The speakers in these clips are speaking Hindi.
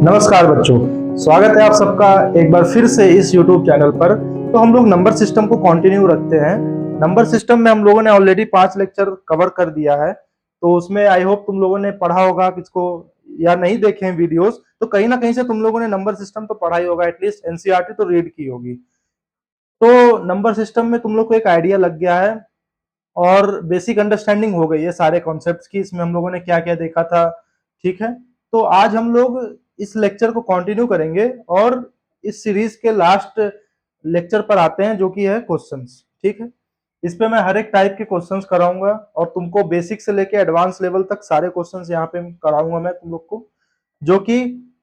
नमस्कार बच्चों, स्वागत है आप सबका एक बार फिर से इस YouTube चैनल पर। तो हम लोग नंबर सिस्टम को कंटिन्यू रखते हैं। नंबर सिस्टम में हम लोगों ने ऑलरेडी 5 लेक्चर कवर कर दिया है, तो उसमें आई होप तुम लोगों ने पढ़ा होगा किसको, या नहीं देखे हैं वीडियोस तो कहीं ना कहीं से तुम लोगों ने नंबर सिस्टम तो पढ़ा ही होगा, एटलीस्ट एनसीईआरटी तो रीड की होगी। तो नंबर सिस्टम में तुम लोग को एक आइडिया लग गया है और बेसिक अंडरस्टैंडिंग हो गई है सारे कॉन्सेप्ट्स की, इसमें हम लोगों ने क्या क्या देखा था। ठीक है, तो आज हम लोग इस लेक्चर को कंटिन्यू करेंगे और इस सीरीज के लास्ट लेक्चर पर आते हैं जो कि है क्वेश्चंस। ठीक है, इस पे मैं हर एक टाइप के क्वेश्चंस कराऊंगा और तुमको बेसिक से लेके एडवांस लेवल तक सारे क्वेश्चंस यहाँ पे कराऊंगा मैं तुम लोग को, जो कि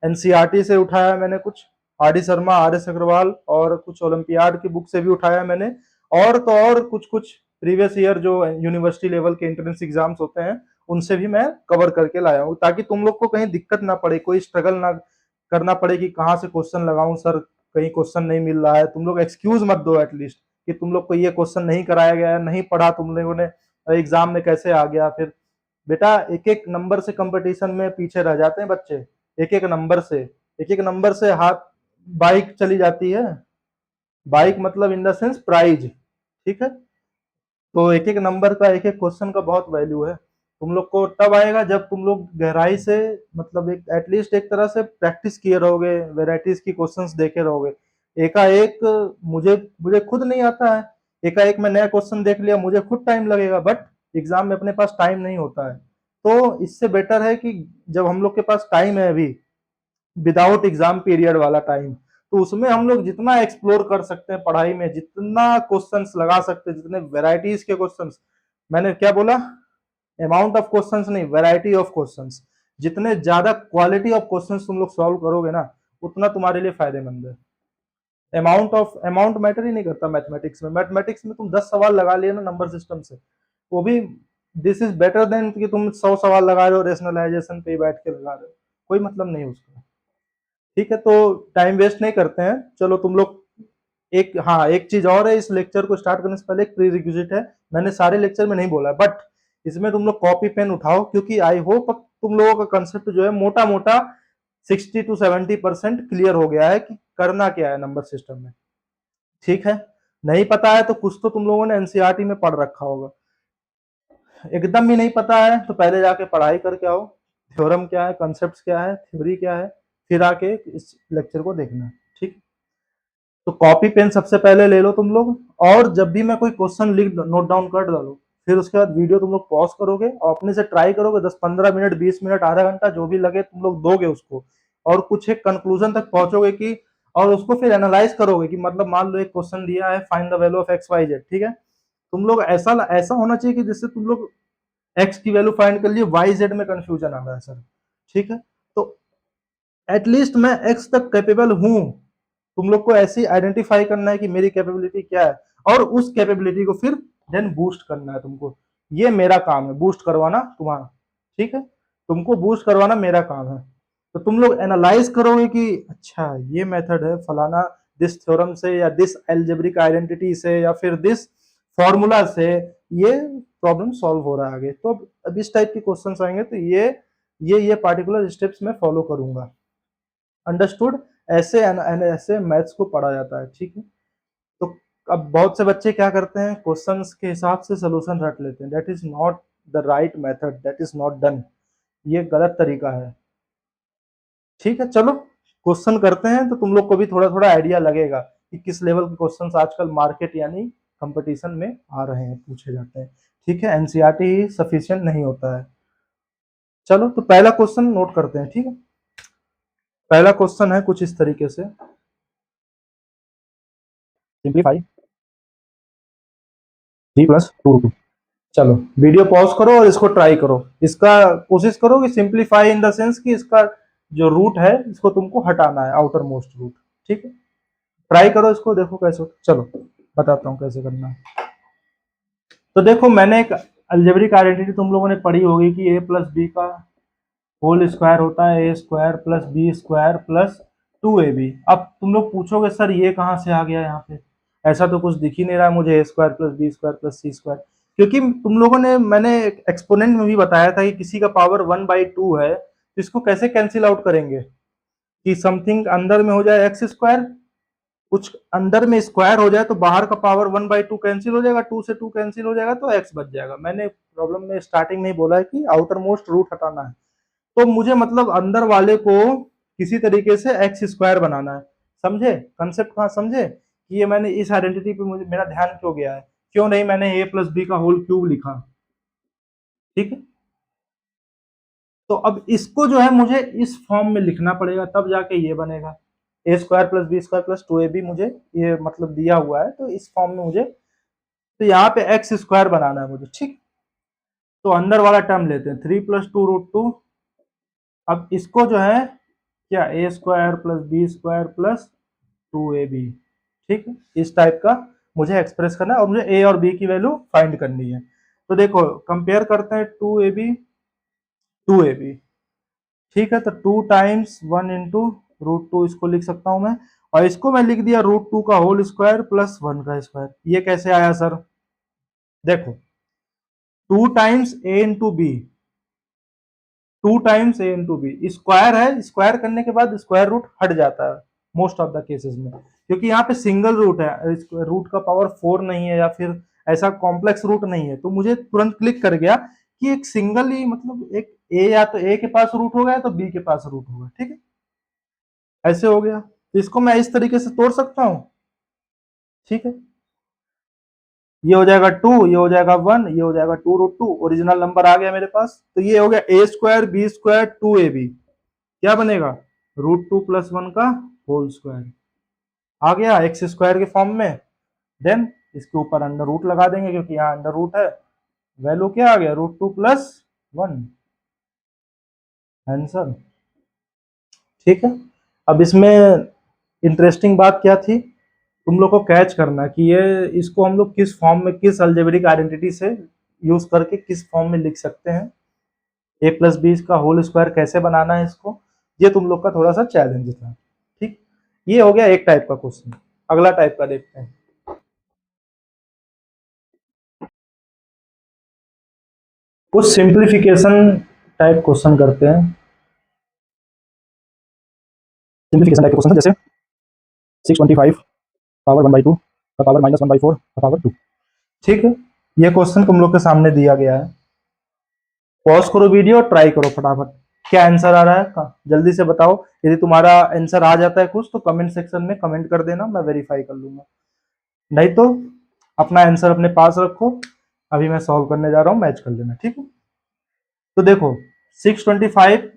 एनसीईआरटी से उठाया मैंने, कुछ R D Sharma, R S Agarwal और कुछ ओलंपियाड की बुक से भी उठाया मैंने, और तो और कुछ कुछ प्रीवियस ईयर जो यूनिवर्सिटी लेवल के एंट्रेंस एग्जाम्स होते हैं उनसे भी मैं कवर करके लाया हूँ, ताकि तुम लोग को कहीं दिक्कत ना पड़े, कोई स्ट्रगल ना करना पड़े कि कहाँ से क्वेश्चन लगाऊं सर, कहीं क्वेश्चन नहीं मिल रहा है। तुम लोग एक्सक्यूज मत दो एटलीस्ट कि तुम लोग को ये क्वेश्चन नहीं कराया गया है, नहीं पढ़ा तुम लोगों ने, एग्जाम में कैसे आ गया। फिर बेटा एक एक नंबर से कंपटीशन में पीछे रह जाते हैं बच्चे, एक एक नंबर से, एक एक नंबर से हाथ बाइक चली जाती है, बाइक मतलब इन द सेंस प्राइज। ठीक है, तो एक एक नंबर का, एक एक क्वेश्चन का बहुत वैल्यू है। तुम लोग को तब आएगा जब तुम लोग गहराई से, मतलब एक एटलीस्ट एक तरह से प्रैक्टिस किए रहोगे, वेराइटीज की क्वेश्चंस देखे रहोगे। एकाएक मुझे मुझे खुद नहीं आता है, एकाएक मैं नया क्वेश्चन देख लिया, मुझे खुद टाइम लगेगा, बट एग्जाम में अपने पास टाइम नहीं होता है। तो इससे बेटर है कि जब हम लोग के पास टाइम है अभी, विदाउट एग्जाम पीरियड वाला टाइम, तो उसमें हम लोग जितना एक्सप्लोर कर सकते हैं पढ़ाई में, जितना क्वेश्चंस लगा सकते हैं, जितने वेराइटीज के क्वेश्चंस, मैंने क्या बोला, अमाउंट ऑफ क्वेश्चंस नहीं, वैरायटी ऑफ क्वेश्चंस, जितने ज्यादा क्वालिटी ऑफ क्वेश्चंस तुम लोग सॉल्व करोगे ना, उतना तुम्हारे लिए फायदेमंद है। अमाउंट मैटर ही नहीं करता मैथमेटिक्स में। मैथमेटिक्स में तुम 10 सवाल लगा लिए ना नंबर सिस्टम से, वो भी दिस इज बेटर देन कि तुम 100 सवाल लगा रहे हो, रेशनलाइजेशन पे बैठ के लगा रहे हो, कोई मतलब नहीं उसका। ठीक है, तो टाइम वेस्ट नहीं करते हैं, चलो तुम लोग एक, हाँ एक चीज और है, इस लेक्चर को स्टार्ट करने से पहले एक प्री रिक्विजिट है, मैंने सारे लेक्चर में नहीं बोला, बट इसमें तुम लोग कॉपी पेन उठाओ, क्योंकि आई होप तुम लोगों का कंसेप्ट जो है मोटा मोटा 60 to 70% क्लियर हो गया है कि करना क्या है नंबर सिस्टम में। ठीक है, नहीं पता है तो कुछ तो तुम लोगों ने एनसीईआरटी में पढ़ रखा होगा, एकदम भी नहीं पता है तो पहले जाके पढ़ाई करके आओ, थ्योरम क्या है, कंसेप्ट क्या है, थ्योरी क्या है, फिर आके इस लेक्चर को देखना। ठीक, तो कॉपी पेन सबसे पहले ले लो तुम लोग, और जब भी मैं कोई क्वेश्चन लिख नोट डाउन कर डालो, फिर उसके बाद वीडियो तुम लोग पॉज करोगे और अपने से ट्राई करोगे, 10-15 मिनट, 20 मिनट, आधा घंटा, जो भी लगे तुम लोग दोगे उसको, और कुछ एक कंक्लूजन तक पहुंचोगे कि, और उसको फिर एनालाइज करोगे कि मतलब मान लो एक क्वेश्चन दिया है, find the value of x y z. ठीक है, तुम लोग ऐसा ऐसा होना चाहिए कि जिससे तुम लोग एक्स की वैल्यू फाइंड कर लिए, वाई जेड में कंफ्यूजन आ रहा है सर। ठीक है, तो एटलीस्ट मैं एक्स तक कैपेबल हूं, तुम लोग को ऐसी आइडेंटिफाई करना है कि मेरी कैपेबिलिटी क्या है, और उस कैपेबिलिटी को फिर देन बूस्ट करना है तुमको। ये मेरा काम है, बूस्ट करवाना तुम्हारा। ठीक है, तुमको बूस्ट करवाना मेरा काम है। तो तुम लोग एनालाइज करोगे कि अच्छा ये मेथड है फलाना, दिस थ्योरम से, या दिस एल्जेब्रिक आइडेंटिटी से, या फिर दिस फॉर्मूला से ये प्रॉब्लम सॉल्व हो रहा है आगे। तो अब इस टाइप के क्वेश्चंस आएंगे तो ये पार्टिकुलर स्टेप्स में फॉलो करूंगा। अंडरस्टूड, ऐसे ऐसे मैथ्स को पढ़ा जाता है। ठीक है, तो अब बहुत से बच्चे क्या करते हैं, क्वेश्चंस के हिसाब से सोल्यूशन रट लेते हैं, that is not the right method, that is not done, ये गलत तरीका है। ठीक है, चलो क्वेश्चन करते हैं तो तुम लोग को भी थोड़ा थोड़ा आइडिया लगेगा कि किस लेवल के क्वेश्चंस आजकल मार्केट यानी कंपटीशन में आ रहे हैं, पूछे जाते हैं। ठीक है, एनसीईआरटी ही सफिशिएंट नहीं होता है। चलो तो पहला क्वेश्चन नोट करते हैं। ठीक है, पहला क्वेश्चन है कुछ इस तरीके से, सिंप्लीफाई 3+2। चलो वीडियो पॉज करो और इसको ट्राई करो, इसका कोशिश करो कि सिंप्लीफाई इन द सेंस कि इसका जो रूट है इसको तुमको हटाना है, आउटर मोस्ट रूट। ठीक है, ट्राई करो इसको, देखो कैसे। चलो बताता हूँ कैसे करना है। तो देखो मैंने एक अलजेब्रिक आइडेंटिटी तुम लोगों ने पढ़ी होगी कि a प्लस बी का होल स्क्वायर होता है A square plus B square plus 2ab। अब तुम लोग पूछोगे सर ये कहाँ से आ गया यहाँ पे, ऐसा तो कुछ दिख ही नहीं रहा है मुझे, A square plus B square plus C square, क्योंकि तुम लोगों ने, मैंने एक्सपोनेंट में भी बताया था कि किसी का पावर 1/2 है, तो इसको कैसे कैंसिल आउट करेंगे। कि समथिंग अंदर में हो जाए एक्स स्क्वायर, कुछ अंदर में स्क्वायर हो जाए तो बाहर का पावर 1/2 कैंसिल हो जाएगा, 2 से 2 कैंसिल हो जाएगा तो एक्स बच जाएगा। मैंने प्रॉब्लम में स्टार्टिंग में ही बोला है कि आउटर मोस्ट रूट हटाना है, तो मुझे मतलब अंदर वाले को किसी तरीके से एक्स स्क्वायर बनाना है। समझे कंसेप्ट? कहाँ समझे कि ये मैंने इस आइडेंटिटी पे मुझे मेरा ध्यान क्यों गया है, क्यों नहीं मैंने a प्लस बी का होल क्यूब लिखा। ठीक है, तो अब इसको जो है मुझे इस फॉर्म में लिखना पड़ेगा, तब जाके ये बनेगा A square plus B square plus 2ab मुझे ये मतलब दिया हुआ है, तो इस फॉर्म में मुझे, तो यहाँ पे एक्स स्क्वायर बनाना है मुझे। ठीक, तो अंदर वाला टर्म लेते हैं 3 + 2√2। अब इसको जो है क्या A square plus B square plus 2ab, ठीक है, इस टाइप का मुझे एक्सप्रेस करना है और मुझे ए और बी की वैल्यू फाइंड करनी है। तो देखो कंपेयर करते हैं 2ab, ठीक है, तो 2 × 1 × √2 इसको लिख सकता हूं मैं, और इसको मैं लिख दिया √2 का होल स्क्वायर प्लस 1 का स्क्वायर। ये कैसे आया सर? देखो 2 × a × b, 2 × a × b square है, स्क्वायर करने के बाद स्क्वायर रूट हट जाता है मोस्ट ऑफ द केसेस में, क्योंकि यहाँ पे सिंगल रूट है, रूट का पावर 4 नहीं है या फिर ऐसा कॉम्प्लेक्स रूट नहीं है, तो मुझे तुरंत क्लिक कर गया कि एक सिंगल ही मतलब एक ए, या तो ए के पास रूट होगा या तो बी के पास रूट होगा। ठीक है, ऐसे हो गया, तो इसको मैं इस तरीके से तोड़ सकता हूँ। ठीक है, ये हो जाएगा 2, ये हो जाएगा 1, ये हो जाएगा 2√2, ओरिजिनल नंबर आ गया मेरे पास। तो ये हो गया a square B square 2ab, क्या बनेगा √2 + 1 का होल स्क्वायर, आ गया एक्स स्क्वायर के फॉर्म में। देन इसके ऊपर अंडर रूट लगा देंगे क्योंकि यहाँ अंडर रूट है, वैल्यू क्या आ गया √2 + 1 आंसर। ठीक है, अब इसमें इंटरेस्टिंग बात क्या थी, तुम लोग को कैच करना कि ये इसको हम लोग किस फॉर्म में, किस अलजेब्रिक आइडेंटिटी से यूज करके किस फॉर्म में लिख सकते हैं, a प्लस बी का होल स्क्वायर कैसे बनाना है इसको, ये तुम लोग का थोड़ा सा चैलेंज था। ठीक, ये हो गया एक टाइप का क्वेश्चन। अगला टाइप का देखते हैं, कुछ सिंप्लीफिकेशन टाइप क्वेश्चन करते हैं। सिंप्लीफिकेशन टाइप क्वेश्चन जैसे 625 पावर 1/2 का पावर -1/4 का पावर 2। ठीक है, ये क्वेश्चन तुम लोग के सामने दिया गया है। पॉज करो वीडियो, ट्राई करो फटाफट, क्या आंसर आ रहा है का जल्दी से बताओ। यदि तुम्हारा आंसर आ जाता है कुछ तो कमेंट सेक्शन में कमेंट कर देना, मैं वेरीफाई कर लूंगा, नहीं तो अपना आंसर अपने पास रखो। अभी मैं सॉल्व करने जा रहा हूँ, मैच कर लेना। ठीक है, तो देखो 625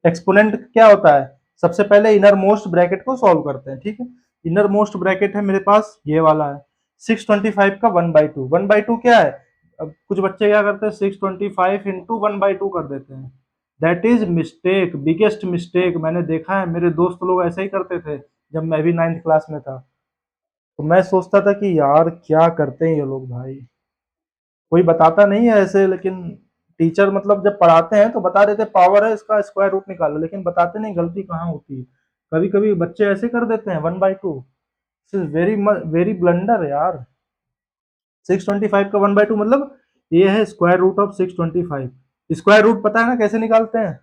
एक्सपोनेंट क्या होता है, सबसे पहले इनर मोस्ट ब्रैकेट को सॉल्व करते हैं। ठीक है, इनर मोस्ट ब्रैकेट है मेरे पास ये वाला है, 625 का 1/2, 1/2 क्या है, अब कुछ बच्चे क्या करते हैं 625 इंटू 1/2 कर देते हैं, that is mistake, biggest mistake. मैंने देखा है मेरे दोस्त लोग ऐसे ही करते थे जब मैं भी 9th क्लास में था, तो मैं सोचता था कि यार क्या करते हैं ये लोग भाई, कोई बताता नहीं है ऐसे, लेकिन टीचर मतलब जब पढ़ाते हैं तो बता देते पावर है इसका स्क्वायर रूट निकालो, लेकिन बताते नहीं गलती कहाँ होती है। कभी कभी बच्चे ऐसे कर देते हैं 1/2, this is very very blunder यार। 625 का 1/2 मतलब ये है square root of 625। Square root पता है ना कैसे निकालते हैं,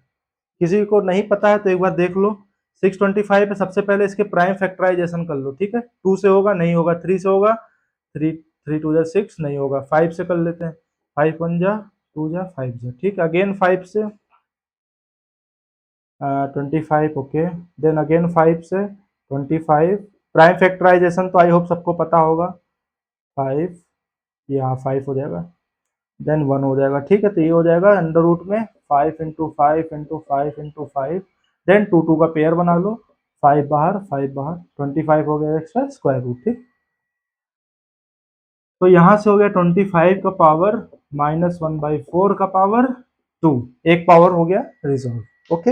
किसी को नहीं पता है तो एक बार देख लो। 625 पे सबसे पहले इसके प्राइम फैक्टराइजेशन कर लो। ठीक है, 2 से होगा नहीं होगा, 3 से होगा, 3 3 2 जा 6 नहीं होगा, 5 से कर लेते हैं, 5 1 जा 2 जा 5 जा, ठीक, अगेन 5 से 25, ओके, देन अगेन 5 से 25, प्राइम फैक्टराइजेशन तो आई होप सबको पता होगा, 5, यहाँ 5 हो जाएगा, देन 1 हो जाएगा। ठीक है, तो ये हो जाएगा अंडर रूट में 5 × 5 × 5 × 5, देन 2 2 का पेयर बना लो, 5 बाहर 5 बाहर, 25 हो गया एक्स्ट्रा स्क्वायर रूट। ठीक, तो यहाँ से हो गया 25 का पावर -1/4 का पावर 2, एक पावर हो गया रिजॉल्व। ओके,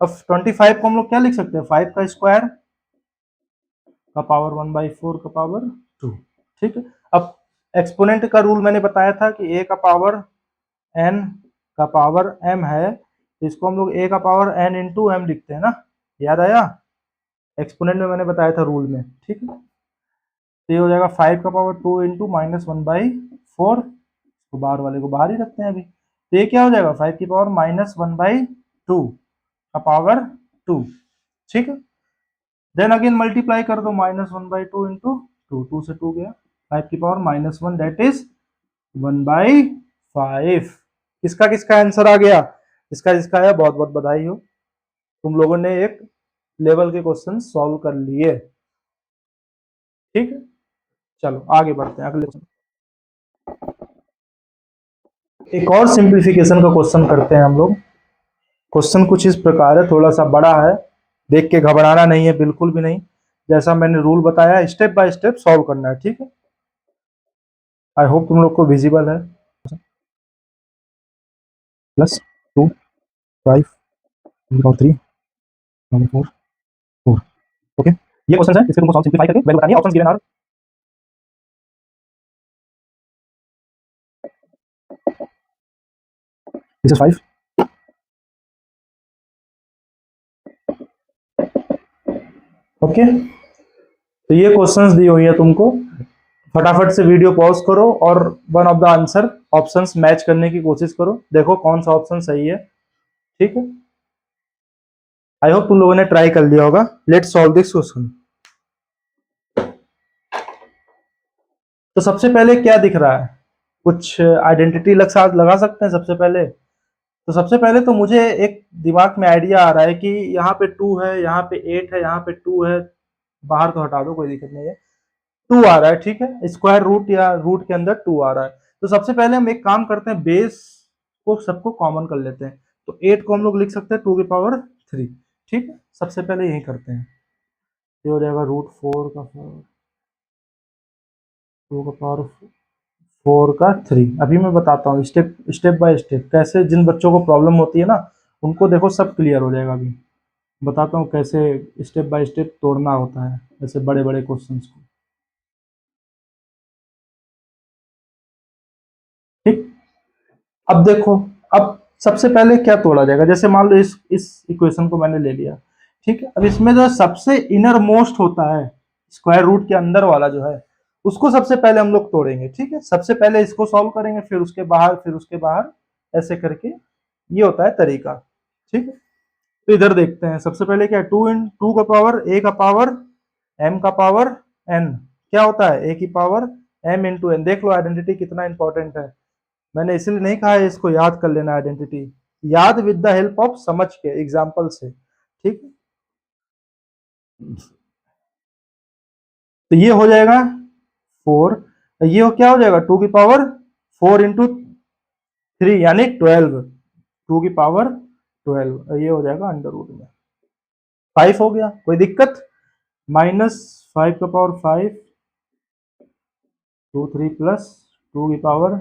अब 25 को हम लोग क्या लिख सकते हैं, 5 का स्क्वायर का पावर 1/4 का पावर 2। ठीक है, अब एक्सपोनेंट का रूल मैंने बताया था कि a का पावर n का पावर m है, तो इसको हम लोग a का पावर n इंटू m लिखते हैं ना, याद आया, एक्सपोनेंट में मैंने बताया था रूल में। ठीक है, तो ये हो जाएगा 5 का पावर 2 इंटू -1/4, तो बाहर वाले को बाहर ही रखते हैं अभी, तो ये क्या हो जाएगा 5 की पावर -1/2 का पावर 2। ठीक है। देन अगेन मल्टीप्लाई कर दो, -1/2 इंटू टू, 2 से 2 गया, 5 की पावर -1, दैट इज 1/5। किसका किसका आंसर आ गया? इसका जिसका आया बहुत बहुत बधाई हो, तुम लोगों ने एक लेवल के क्वेश्चन सॉल्व कर लिए। ठीक है, चलो आगे बढ़ते हैं अगले क्वेश्चन। एक और सिंप्लीफिकेशन का क्वेश्चन करते हैं हम लोग। क्वेश्चन कुछ इस प्रकार है, थोड़ा सा बड़ा है, देख के घबराना नहीं है, बिल्कुल भी नहीं। जैसा मैंने रूल बताया स्टेप बाय स्टेप सॉल्व करना है, ठीक है। आई होप तुम लोग को विजिबल है। +2 5 3 4 ओके, ये क्वेश्चन है, इसके तुमको सॉल्व सिंप्लीफाई करके वैल्यू बतानी है। Options given are, this is 5। Okay, तो ये क्वेश्चंस दी हुई है तुमको, फटाफट से वीडियो पॉज करो और one of the answer options match करने की कोशिश करो, देखो कौन सा ऑप्शन सही है। ठीक है, आई होप तुम लोगों ने ट्राई कर लिया होगा। Let's solve this question. तो सबसे पहले क्या दिख रहा है, कुछ आइडेंटिटी लगा सकते हैं सबसे पहले। तो सबसे पहले तो मुझे एक दिमाग में आइडिया आ रहा है कि यहाँ पे 2 है, यहाँ पे 8 है, यहाँ पे 2 है, बाहर तो हटा दो कोई दिक्कत नहीं है। 2 आ रहा है, ठीक है, स्क्वायर रूट या रूट के अंदर 2 आ रहा है। तो सबसे पहले हम एक काम करते हैं, बेस को सबको कॉमन कर लेते हैं। तो 8 को हम लोग लिख सकते हैं 2 की पावर 3। ठीक है, सबसे पहले यही करते हैं। ये हो जाएगा √4 का 2 का पावर 4 का 3। अभी मैं बताता हूँ स्टेप स्टेप बाय स्टेप कैसे, जिन बच्चों को प्रॉब्लम होती है ना उनको देखो सब क्लियर हो जाएगा। अभी बताता हूँ कैसे स्टेप बाय स्टेप तोड़ना होता है ऐसे बड़े बड़े क्वेश्चंस को। ठीक, अब देखो, अब सबसे पहले क्या तोड़ा जाएगा, जैसे मान लो इस इक्वेशन को मैंने ले लिया। ठीक है, अब इसमें जो सबसे इनर मोस्ट होता है, स्क्वायर रूट के अंदर वाला जो है, उसको सबसे पहले हम लोग तोड़ेंगे। ठीक है, सबसे पहले इसको सॉल्व करेंगे, फिर उसके बाहर, फिर उसके बाहर, ऐसे करके ये होता है तरीका। ठीक है, तो इधर देखते हैं सबसे पहले क्या है, 2 का पावर ए का पावर एम का पावर एन, क्या होता है ए की पावर एम इंटू एन। देख लो आइडेंटिटी कितना इंपॉर्टेंट है, मैंने इसलिए नहीं कहा है इसको याद कर लेना, आइडेंटिटी याद विद द हेल्प ऑफ समझ के एग्जाम्पल से। ठीक, तो ये हो जाएगा 4, ये क्या हो जाएगा 2 की पावर 4 इंटू 3 यानी 12, 2 की पावर 12, ये हो जाएगा अंडर रूट में 5 हो गया, कोई दिक्कत। -5 का पावर 5 2 3 प्लस 2 की पावर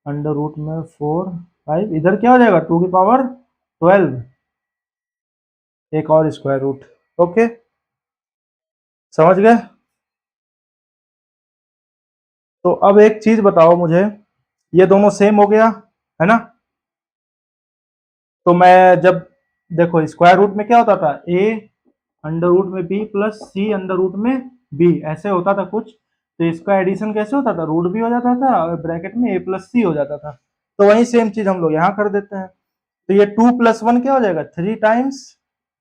अंडर रूट में 4 5, इधर क्या हो जाएगा 2 की पावर 12, एक और स्क्वायर रूट। ओके, समझ गए। तो अब एक चीज बताओ मुझे, ये दोनों सेम हो गया है ना। तो मैं जब देखो स्क्वायर रूट में क्या होता था, ए अंडर रूट में बी प्लस सी अंडर रूट में बी, ऐसे होता था कुछ। तो इसका एडिशन कैसे होता था, रूट भी हो जाता था और ब्रैकेट में ए प्लस सी हो जाता था। तो वही सेम चीज हम लोग यहाँ कर देते हैं। तो ये 2 + 1 क्या हो जाएगा 3 टाइम्स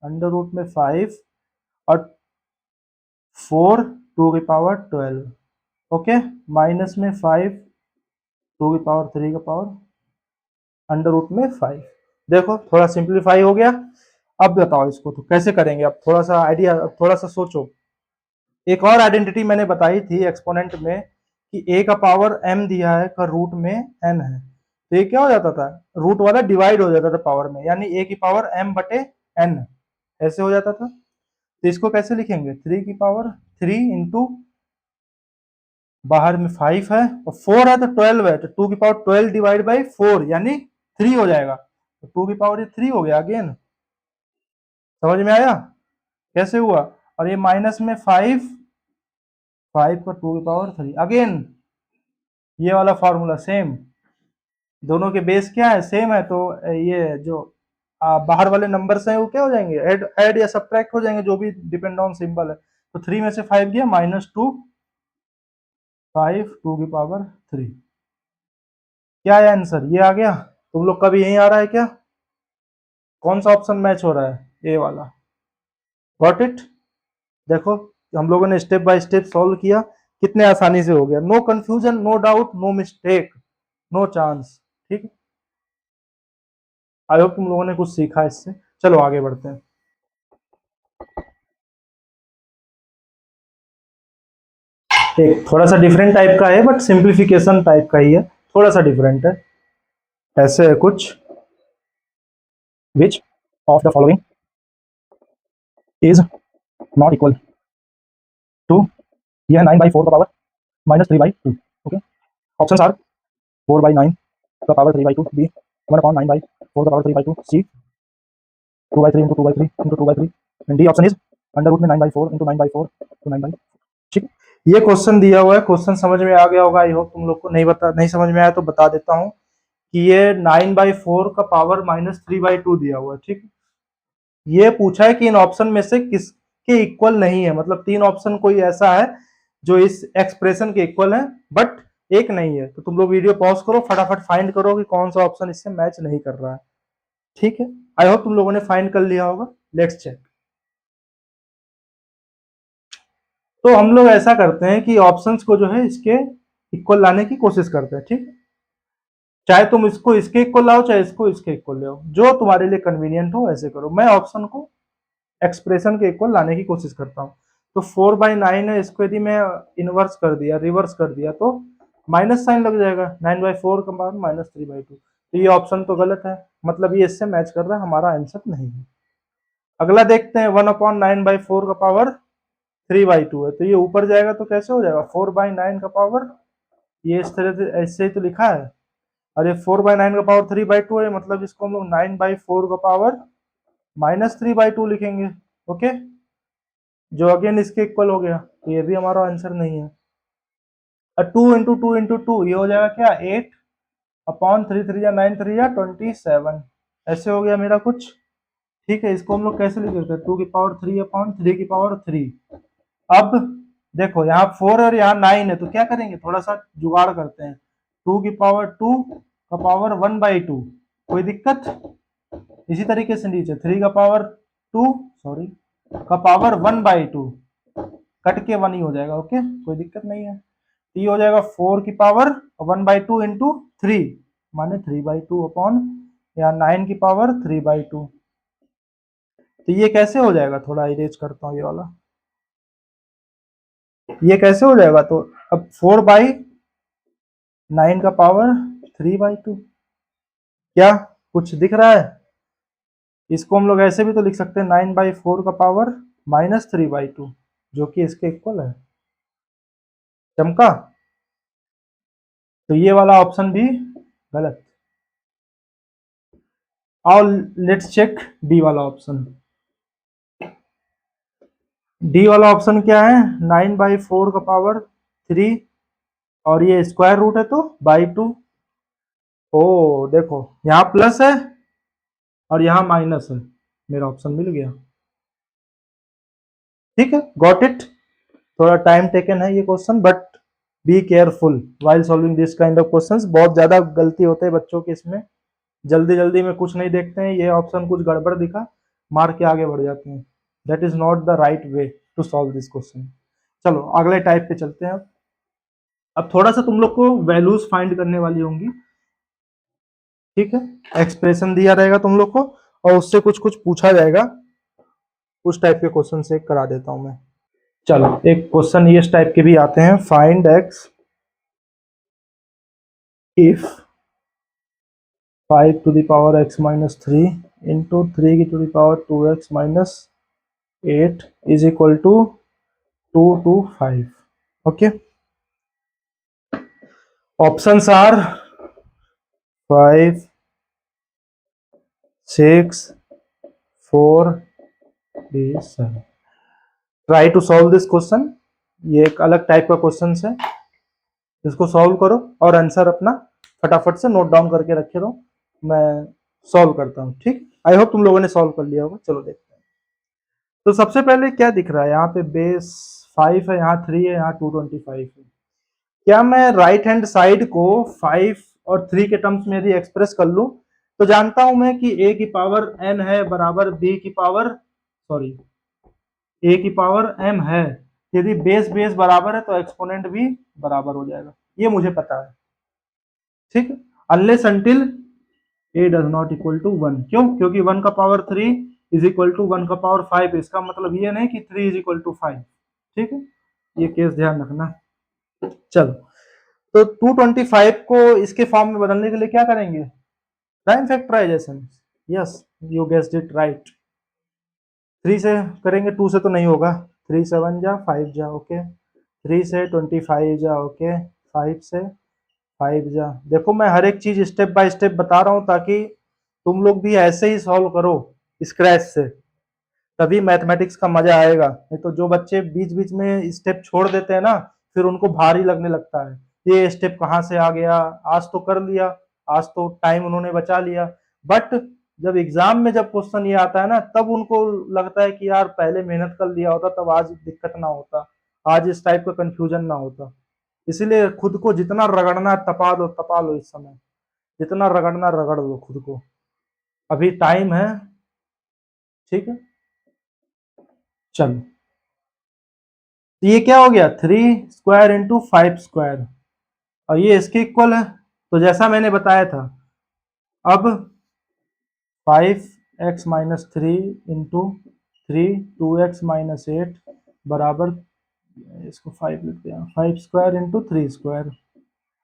अंडर रूट में 5 और 4 2 की पावर 12। ओके, माइनस में 5 2 की पावर 3 का पावर अंडर रूट में 5। देखो थोड़ा सिंप्लीफाई हो गया। अब बताओ इसको तो कैसे करेंगे, अब थोड़ा सा आइडिया, थोड़ा सा सोचो। एक और आइडेंटिटी मैंने बताई थी एक्सपोनेंट में कि ए का पावर एम दिया है का रूट में एन है, तो ये क्या हो जाता था, रूट वाला डिवाइड हो जाता था पावर में, यानी ए की पावर एम बटे एन ऐसे हो जाता था। तो इसको कैसे लिखेंगे, 3 की पावर 3 इंटू, बाहर में 5 है और 4 है तो 12 है, तो 2 की पावर 12 डिवाइड बाई 4 यानी 3 हो जाएगा। तो 2 की पावर 3 हो गया अगेन, समझ में आया कैसे हुआ। और ये माइनस में 5 5 का 2 की पावर 3 अगेन, ये वाला फॉर्मूला सेम, दोनों के बेस क्या है सेम है, तो ये जो बाहर वाले नंबर्स हैं वो क्या हो जाएंगे, ऐड ऐड या सब्ट्रैक्ट हो जाएंगे, जो भी डिपेंड ऑन सिंबल है। तो 3 में से 5 गया -2 5 2 की पावर 3, क्या है आंसर, ये आ गया। तुम लोग का भी यही आ रहा है क्या, कौन सा ऑप्शन मैच हो रहा है, ए वाला। Got it? देखो हम लोगों ने स्टेप बाय स्टेप सॉल्व किया, कितने आसानी से हो गया। No confusion, no doubt, no mistake, no chance. ठीक है, आई होप तुम लोगों ने कुछ सीखा इससे। चलो आगे बढ़ते हैं। एक थोड़ा सा डिफरेंट टाइप का है, बट सिंप्लीफिकेशन टाइप का ही है, थोड़ा सा डिफरेंट है। ऐसे है कुछ, which of the following is not equal to, यह 9/4 का पावर -3/2। ओके, ऑप्शन आर 4/9 का पावर 3/2, बी 1/9/4 का power 3/2, c 2/3 into 2/3 into 2/3, and d option is under root में 9/4 इंटू 9/4 टू 9/। ठीक, ये क्वेश्चन दिया हुआ है, क्वेश्चन समझ में आ गया होगा आई होप तुम लोग को। नहीं समझ में आया तो बता देता हूँ कि ये 9/4 का पावर -3/2 दिया हुआ है। ठीक, ये पूछा है कि इन ऑप्शन में से किसके इक्वल नहीं है, मतलब तीन ऑप्शन कोई ऐसा है जो इस एक्सप्रेशन के इक्वल है बट एक नहीं है। तो तुम लोग वीडियो पॉज करो, फटाफट फाइंड करो कि कौन सा ऑप्शन इससे मैच नहीं कर रहा है। ठीक है, आई होप तुम लोगों ने फाइंड कर लिया होगा। Let's check. तो हम लोग ऐसा करते हैं कि ऑप्शंस को जो है इसके इक्वल लाने की कोशिश करते हैं। ठीक, चाहे तुम इसको इसके इक्वल लाओ, चाहे इसको इसके इक्वल ले आओ, जो तुम्हारे लिए कन्वीनियंट हो ऐसे करो। मैं ऑप्शन को एक्सप्रेशन के इक्वल लाने की कोशिश करता हूँ। तो 4/9 है, इसको यदि मैं इनवर्स कर दिया, रिवर्स कर दिया, तो माइनस साइन लग जाएगा। 9/4 का पावर -3/2, तो ये ऑप्शन तो गलत है, मतलब ये इससे मैच कर रहा है, हमारा आंसर नहीं है। अगला देखते हैं, 1/9/4 का पावर 3/2 है, तो ये ऊपर जाएगा तो कैसे हो जाएगा, 4/9 का पावर, ये इस तरह से ऐसे ही तो लिखा है। और ये 4/9 का पावर 3/2 है, मतलब इसको हम लोग 9/4 का पावर -3/2 लिखेंगे। ओके, जो अगेन इसके इक्वल हो गया, तो ये भी हमारा आंसर नहीं है। 2 × 2 × 2 ये हो जाएगा क्या, 8/3, 3 या 9, 3 या 27, ऐसे हो गया मेरा कुछ। ठीक है, इसको हम लोग कैसे लिख देते हैं, 2 की पावर 3/3 की पावर 3। अब देखो यहाँ 4 और यहाँ 9 है, तो क्या करेंगे, थोड़ा सा जुगाड़ करते हैं। 2 की पावर 2 का पावर 1/2, कोई दिक्कत? इसी तरीके से नीचे 3 का पावर 2, सॉरी, का पावर 1/2, कट के 1 ही हो जाएगा। ओके, कोई दिक्कत नहीं है। तो ये हो जाएगा 4 की पावर 1/2 इंटू 3, माने 3/2 अपॉन, या 9 की पावर 3/2। तो ये कैसे हो जाएगा, थोड़ा इरेज करता हूँ ये वाला, ये कैसे हो जाएगा। तो अब 4/9 का पावर 3/2, क्या कुछ दिख रहा है? इसको हम लोग ऐसे भी तो लिख सकते हैं, 9/4 का पावर -3/2, जो कि इसके इक्वल है। चमका? तो ये वाला ऑप्शन भी गलत। और लेट्स चेक डी वाला ऑप्शन। डी वाला ऑप्शन क्या है, 9/4 का पावर 3, और ये स्क्वायर रूट है तो /2। ओ देखो, यहाँ प्लस है और यहाँ माइनस है, मेरा ऑप्शन मिल गया। ठीक है, गॉट इट। थोड़ा टाइम टेकन है ये question, but be careful while solving this kind of questions. बहुत ज्यादा गलती होते हैं बच्चों के इसमें, जल्दी जल्दी में कुछ नहीं देखते हैं, ये ऑप्शन कुछ गड़बड़ दिखा, मार के आगे बढ़ जाते हैं। That is not the right way to solve this question. चलो अगले टाइप पे चलते हैं। अब थोड़ा सा तुम लोग को वैल्यूज फाइंड करने वाली होंगी। ठीक है, एक्सप्रेशन दिया रहेगा तुम लोग को और उससे कुछ कुछ पूछा जाएगा, उस टाइप के क्वेश्चन से करा देता हूं मैं। चलो एक क्वेश्चन इस टाइप के भी आते हैं, find x if 5 to the power x - 3 into 3 to the power 2x - 8 is equal to 2 to 5। Okay, options are 5, 6, 4, 3, 7। Try to solve this question. ये एक अलग टाइप का क्वेश्चन है, इसको सॉल्व करो और आंसर अपना फटाफट से नोट डाउन करके रखे रहो, मैं सॉल्व करता हूँ। ठीक, आई होप तुम लोगों ने सॉल्व कर लिया होगा। चलो देखते हैं। तो सबसे पहले क्या दिख रहा है, यहाँ पे बेस 5 है, यहाँ 3 है, यहाँ 225 है। क्या मैं राइट हैंड साइड को 5 और 3 के टर्म्स में यदि एक्सप्रेस कर लूं, तो जानता हूं मैं कि a की पावर n है बराबर b की पावर, सॉरी, ए की पावर m है, यदि बेस बेस बराबर है तो एक्सपोनेंट भी बराबर हो जाएगा, ये मुझे पता है। ठीक, unless until a does not equal to 1, क्यों? क्योंकि 1 का पावर 3 इज इक्वल टू 1 का पावर 5, इसका मतलब ये नहीं कि 3 इज इक्वल टू 5। ठीक है, ये केस ध्यान रखना। चलो, तो 225 को इसके फॉर्म में बदलने के लिए क्या करेंगे? Prime factorisation. Yes, you guessed it right. 3 से करेंगे, 2 से तो नहीं होगा। 3 7 जा 5 जा, ओके। 3 से 25 जा, ओके। 5 से 5 जा। देखो मैं हर एक चीज स्टेप बाय स्टेप बता रहा हूँ ताकि तुम लोग भी ऐसे ही सॉल्व करो स्क्रैच से, तभी मैथमेटिक्स का मजा आएगा। नहीं तो जो बच्चे बीच बीच में स्टेप छोड़ देते हैं ना, फिर उनको भारी लगने लगता है, ये स्टेप कहाँ से आ गया, आज तो कर लिया, आज तो टाइम उन्होंने बचा लिया। बट जब एग्जाम में जब क्वेश्चन ये आता है ना, तब उनको लगता है कि यार पहले मेहनत कर लिया होता तब आज दिक्कत ना होता, आज इस टाइप का कंफ्यूजन ना होता। इसीलिए खुद को जितना रगड़ना है, तपा लो इस समय, जितना रगड़ना रगड़ लो खुद को, अभी टाइम है। ठीक है, चलो, तो ये क्या हो गया? 3 स्क्वायर इंटू 5 स्क्वायर, और ये इसके इक्वल है। तो जैसा मैंने बताया था, अब 5x-3 इंटू 3 2x-8 बराबर, इसको 5 लिखते हैं, 5 स्क्वायर इंटू 3 स्क्वायर।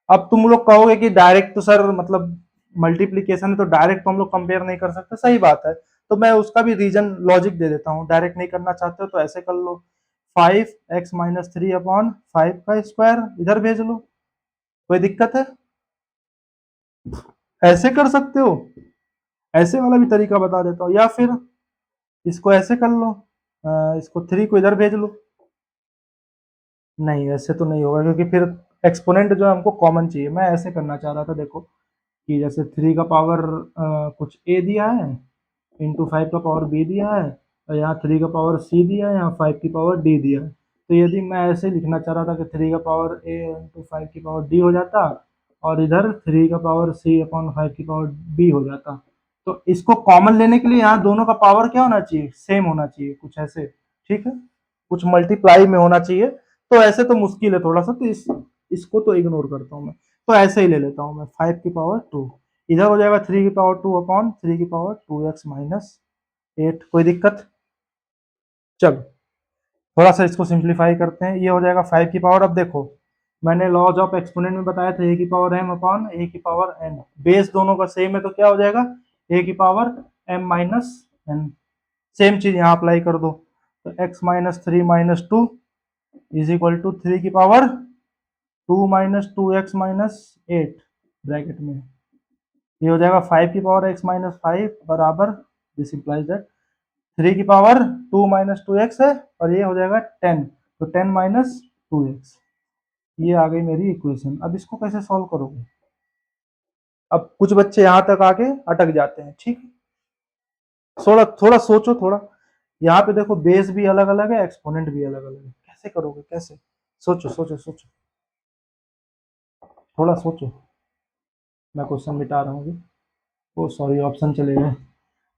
अब तुम लोग कहोगे कि डायरेक्ट तो सर मतलब मल्टीप्लीकेशन है तो डायरेक्ट तो हम लोग कंपेयर नहीं कर सकते, सही बात है। तो मैं उसका भी रीजन लॉजिक दे देता हूँ, डायरेक्ट नहीं करना चाहते हो तो ऐसे कर लो, 5x-3 अपॉन 5 का स्क्वायर इधर भेज लो, कोई दिक्कत है? ऐसे कर सकते हो, ऐसे वाला भी तरीका बता देता हूँ, या फिर इसको ऐसे कर लो, इसको 3 को इधर भेज लो। नहीं, ऐसे तो नहीं होगा क्योंकि फिर एक्सपोनेंट जो है हमको कॉमन चाहिए। मैं ऐसे करना चाह रहा था, देखो कि जैसे 3 का पावर कुछ a दिया है, इंटू 5 का पावर b दिया है, और यहाँ 3 का पावर c दिया है, यहाँ 5 की पावर d दिया है। तो यदि मैं ऐसे लिखना चाह रहा था कि 3 का पावर a इंटू 5 की पावर d हो जाता, और इधर 3 का पावर c अपॉन 5 की पावर b हो जाता। तो इसको कॉमन लेने के लिए यहाँ दोनों का पावर क्या होना चाहिए? सेम होना चाहिए, कुछ ऐसे। ठीक है, कुछ मल्टीप्लाई में होना चाहिए। तो ऐसे तो मुश्किल है थोड़ा सा, तो इसको तो इग्नोर करता हूँ मैं। तो ऐसे ही ले लेता हूँ मैं, 5 की पावर 2 इधर हो जाएगा, 3 की पावर 2 अपॉन 3 की पावर 2x-8, कोई दिक्कत? चलो, थोड़ा सा इसको सिंप्लीफाई करते हैं, ये हो जाएगा 5 की पावर। अब देखो मैंने लॉज ऑफ एक्सपोनेंट में बताया था, a की पावर m अपॉन a की पावर n, बेस दोनों का सेम है तो क्या हो जाएगा? a की power m minus n। Same चीज यहाँ अप्लाई कर दो, तो x-3 - 2 इज इक्वल टू 3 की पावर 2 - 2x-8 ब्रैकेट में, ये हो जाएगा 5 की पावर x-5 बराबर, दिस इंप्लाइज दैट 3 की पावर 2 - 2x है, और ये हो जाएगा 10, तो 10 - 2x, ये आ गई मेरी इक्वेशन। अब इसको कैसे सॉल्व करोगे? अब कुछ बच्चे यहाँ तक आके अटक जाते हैं, ठीक है, थोड़ा थोड़ा सोचो, थोड़ा यहाँ पे देखो बेस भी अलग अलग है, एक्सपोनेंट भी अलग अलग है, कैसे करोगे, कैसे? सोचो सोचो सोचो, थोड़ा सोचो। मैं क्वेश्चन मिटा रहा हूँ, ओ सॉरी ऑप्शन चले गए।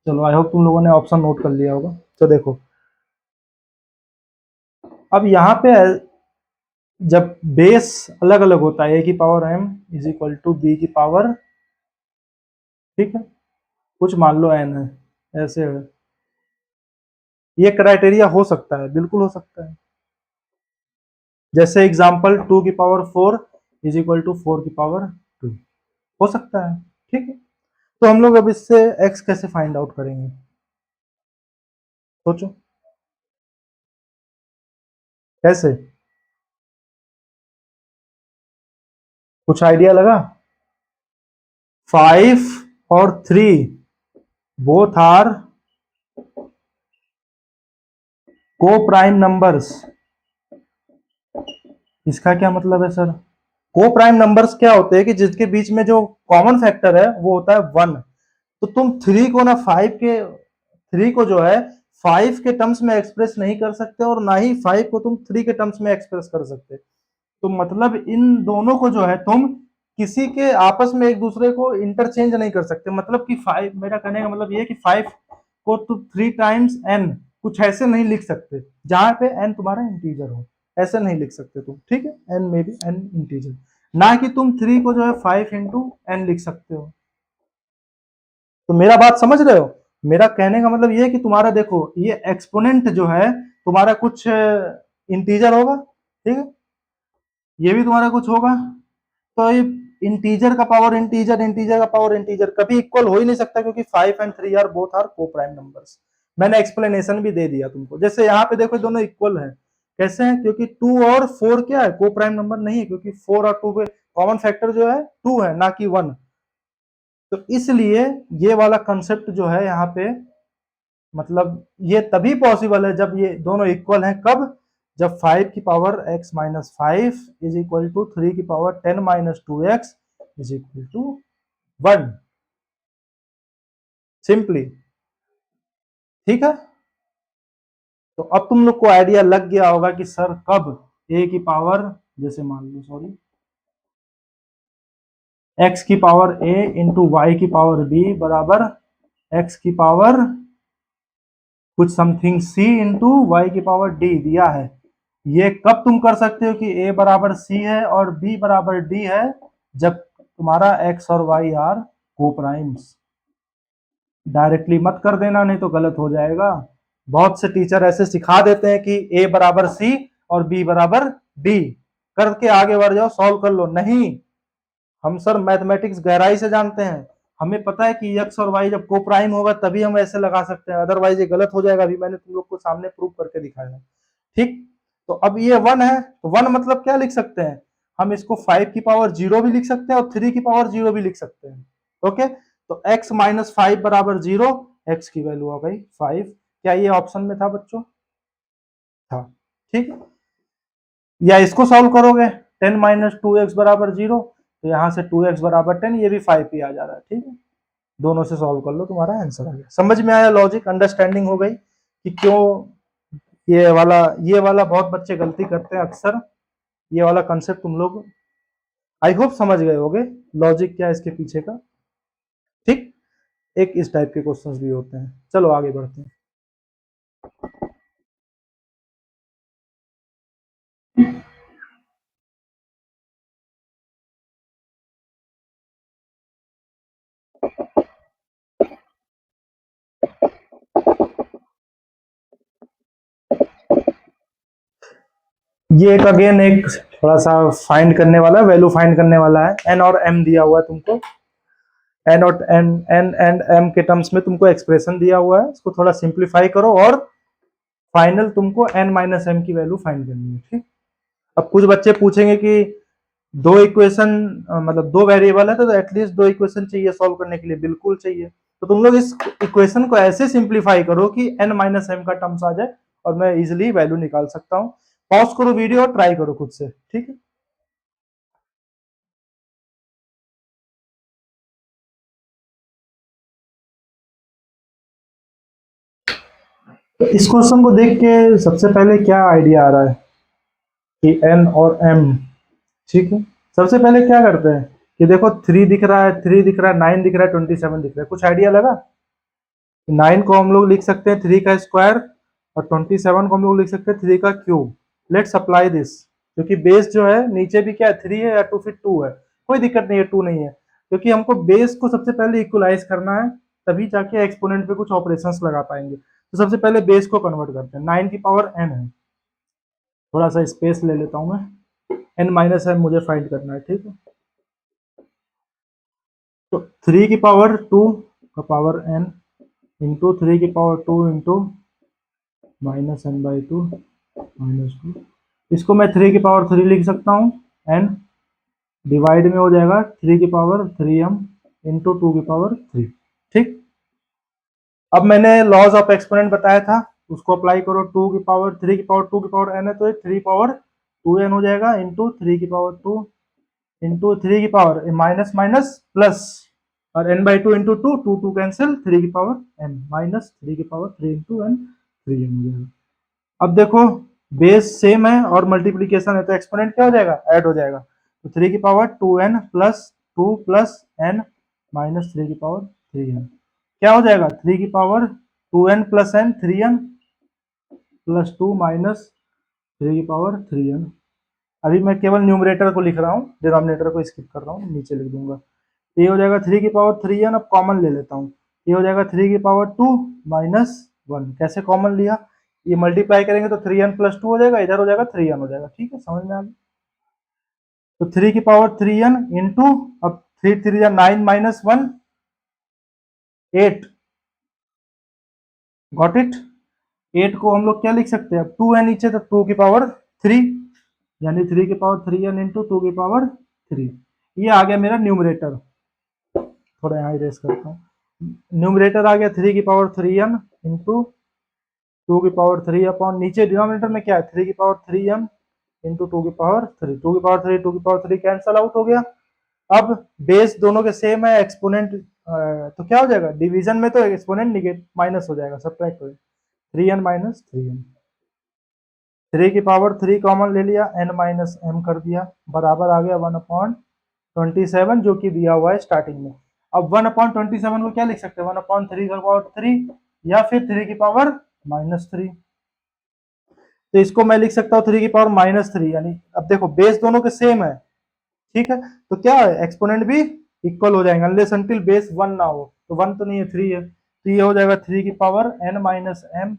चलो, आई होप तुम लोगों ने ऑप्शन नोट कर लिया होगा। तो देखो, अब यहाँ पे जब बेस अलग अलग होता है, a की power m is equal to b की पावर, ठीक है, कुछ मान लो n है, ऐसे है, ये क्राइटेरिया हो सकता है, बिल्कुल हो सकता है। जैसे एग्जांपल 2 की पावर 4 इज इक्वल टू 4 की पावर 2, हो सकता है। ठीक है, तो हम लोग अब इससे x कैसे फाइंड आउट करेंगे? सोचो कैसे, कुछ आइडिया लगा? 5 और 3 बोथ आर को प्राइम नंबर्स। इसका क्या मतलब है सर? को प्राइम नंबर्स क्या होते हैं कि जिसके बीच में जो कॉमन फैक्टर है वो होता है 1। तो तुम 3 को ना 5 के, 3 को जो है 5 के टर्म्स में एक्सप्रेस नहीं कर सकते, और ना ही 5 को तुम 3 के टर्म्स में एक्सप्रेस कर सकते। तो मतलब इन दोनों को जो है तुम किसी के आपस में एक दूसरे को इंटरचेंज नहीं कर सकते। मतलब कि 5, मेरा कहने का मतलब ये है कि 5 को तुम 3 टाइम्स n कुछ ऐसे नहीं लिख सकते जहां पे n तुम्हारा इंटीजर हो, ऐसे नहीं लिख सकते तुम, ठीक है। n में भी n इंटीजर, ना कि तुम 3 को जो है 5 इंटू n लिख सकते हो। तो मेरा बात समझ रहे हो, मेरा कहने का मतलब ये है कि तुम्हारा देखो ये एक्सपोनेंट जो है तुम्हारा कुछ इंटीजर होगा, ठीक है, ये भी तुम्हारा कुछ होगा। तो ये इंटीजर का पावर इंटीजर, इंटीजर का पावर इंटीजर कभी इक्वल हो ही नहीं सकता, क्योंकि 5 एंड 3 आर बोथ आर को प्राइम नंबर्स। मैंने एक्सप्लेनेशन भी दे दिया तुमको। जैसे यहाँ पे देखो दोनों इक्वल है, कैसे हैं, क्योंकि 2 और 4 क्या है, को प्राइम नंबर नहीं है, क्योंकि 4 और 2 पे कॉमन फैक्टर जो है 2 है, ना कि 1। तो इसलिए ये वाला कंसेप्ट जो है यहाँ पे, मतलब ये तभी पॉसिबल है जब ये दोनों इक्वल हैं। कब? जब 5 की power x minus 5 is equal to 3 की power 10 minus 2x is equal to 1, simply, ठीक है। तो अब तुम लोग को आइडिया लग गया होगा कि सर कब a की पावर, जैसे मान लो सॉरी, x की पावर a इंटू वाई की पावर b बराबर x की पावर कुछ समथिंग c इंटू वाई की पावर d दिया है। ये कब तुम कर सकते हो कि a बराबर c है और b बराबर d है, जब तुम्हारा x और y आर को प्राइम्स। डायरेक्टली मत कर देना, नहीं तो गलत हो जाएगा। बहुत से टीचर ऐसे सिखा देते हैं कि a बराबर c और b बराबर d, करके आगे बढ़ जाओ, सॉल्व कर लो। नहीं, हम सर मैथमेटिक्स गहराई से जानते हैं, हमें पता है कि x और y जब को प्राइम होगा तभी हम ऐसे लगा सकते हैं, अदरवाइज ये गलत हो जाएगा। अभी मैंने तुम लोग को सामने प्रूव करके दिखाया, ठीक। तो अब ये 1 है, तो 1 मतलब क्या लिख सकते हैं हम, इसको 5 की पावर 0 भी लिख सकते हैं और 3 की पावर 0 भी लिख सकते हैं, ओके। तो x माइनस 5 बराबर 0, x की वैल्यू आ गई 5। क्या ये ऑप्शन में था बच्चों? था, ठीक। या इसको सॉल्व करोगे, 10 माइनस 2x बराबर 0, तो यहाँ से 2x बराबर 10, ये भी 5 ही आ जा रहा है, ठीक है। दोनों से सॉल्व कर लो, तुम्हारा आंसर आ गया। समझ में आया लॉजिक, अंडरस्टैंडिंग हो गई कि क्यों ये वाला बहुत बच्चे गलती करते हैं अक्सर। ये वाला कंसेप्ट तुम लोग आई होप समझ गए होगे, लॉजिक क्या है इसके पीछे का, ठीक। एक इस टाइप के क्वेश्चंस भी होते हैं। चलो आगे बढ़ते हैं। ये एक अगेन एक थोड़ा सा फाइंड करने वाला, वैल्यू फाइंड करने वाला है। एन और एम दिया हुआ है तुमको, एन और एन एंड एम के टर्म्स में तुमको एक्सप्रेशन दिया हुआ है, इसको थोड़ा सिंप्लीफाई करो और फाइनल तुमको एन माइनस एम की वैल्यू फाइंड करनी है, ठीक। अब कुछ बच्चे पूछेंगे कि दो इक्वेशन, मतलब दो वेरिएबल है तो एटलीस्ट दो इक्वेशन चाहिए सॉल्व करने के लिए। बिल्कुल चाहिए। तो तुम लोग इस इक्वेशन को ऐसे सिंप्लीफाई करो कि एन माइनस एम का टर्म्स आ जाए और मैं इजिली वैल्यू निकाल सकता हूँ। पॉज करो वीडियो और ट्राई करो खुद से, ठीक है। तो इस क्वेश्चन को देख के सबसे पहले क्या आइडिया आ रहा है कि एन और एम, ठीक है। सबसे पहले क्या करते हैं कि देखो 3 दिख रहा है, 3 दिख रहा है, 9 दिख रहा है, 27 दिख रहा है। कुछ आइडिया लगा? 9 को हम लोग लिख सकते हैं 3 का स्क्वायर और 27 को हम लोग लिख सकते हैं 3 का क्यूब। लेट्स अप्लाई दिस, क्योंकि बेस जो है नीचे भी क्या है, 3 है या 2 फिर 2 है, कोई दिक्कत नहीं है 2 नहीं है, क्योंकि हमको बेस को सबसे पहले इक्वलाइज करना है, तभी जाके एक्सपोनेंट पे कुछ ऑपरेशंस लगा पाएंगे। तो सबसे पहले बेस को कन्वर्ट करते हैं। 9 की पावर n है, थोड़ा सा स्पेस ले लेता हूं मैं, n माइनस m मुझे फाइंड करना है, ठीक है। तो 3 की पावर 2 का पावर n इंटू 3 की power 2 into minus n by 2 minus 2, इसको मैं 3 की पावर 3 लिख सकता हूँ, n डिवाइड में हो जाएगा 3 की पावर 3m इंटू 2 की पावर 3, ठीक। अब मैंने लॉज ऑफ एक्सपोनेंट बताया था, उसको अप्लाई करो। 2 की पावर 3 की पावर 2 की पावर n है, तो ये 3 पावर 2n हो जाएगा इंटू 3 की पावर 2 इंटू 3 की पावर माइनस माइनस प्लस, और n बाई 2 इंटू 2, 2 कैंसिल, 3 की पावर n माइनस 3 की पावर 3 इंटू n, 3n हो जाएगा। अब देखो बेस सेम है और मल्टीप्लीकेशन है, तो एक्सपोनेंट क्या हो जाएगा, ऐड हो जाएगा। तो 3 की power 2n plus 2 plus n minus 3 की पावर 3n, क्या हो जाएगा 3 की power 2n plus n 3n plus 2 minus 3 की पावर 3n। अभी मैं केवल न्यूमरेटर को लिख रहा हूँ, डिनोमिनेटर को स्किप कर रहा हूँ, नीचे लिख दूंगा। ये हो जाएगा 3 की पावर 3n, अब कॉमन ले लेता हूँ। ये हो जाएगा 3 की पावर 2 माइनस 1। कैसे कॉमन लिया? ये मल्टीप्लाई करेंगे तो 3n प्लस 2 हो जाएगा, इधर हो जाएगा 3n हो जाएगा। ठीक है, समझ में आ गया? तो 3 की पावर 3n इंटू, अब 3 3 या 9 माइनस 1 8। Got it? 8 को हम लोग क्या लिख सकते हैं? अब 2 है नीचे तो 2 की पावर 3, यानी 3 की पावर 3n इंटू 2 की पावर 3। ये आ गया मेरा न्यूमरेटर। थोड़ा यहाँ इरेज करता हूँ। न्यूमरेटर आ गया 3 की पावर 3n इंटू 2 की पावर 3 अपॉन, नीचे डिनोमिनेटर में क्या है? 3 की पावर 3m इंटू 2 की पावर 3। 2 की पावर 3 2 की पावर 3 कैंसल आउट हो गया। अब बेस दोनों के सेम है, एक्सपोनेंट तो क्या हो जाएगा? डिवीजन में तो एक्सपोनेंट निगेटिव माइनस हो जाएगा, सब्ट्रैक्ट हो जाएगा। 3n minus 3n। 3 की पावर 3 कॉमन ले लिया, n माइनस m कर दिया, बराबर आ गया 1 अपॉन 27, जो कि दिया हुआ है स्टार्टिंग में। अब 1 अपॉन 27 को क्या लिख सकते हैं? 1 अपॉन 3 की पावर 3 या फिर 3 की पावर माइनस 3। तो इसको मैं लिख सकता हूँ 3 की पावर माइनस 3, यानी अब देखो बेस दोनों के सेम है। ठीक है, तो क्या है? एक्सपोनेंट भी इक्वल हो जाएंगे अनलेस अनटिल बेस 1 ना हो। तो 1 तो नहीं है, 3 है, तो ये हो जाएगा 3 की power n minus m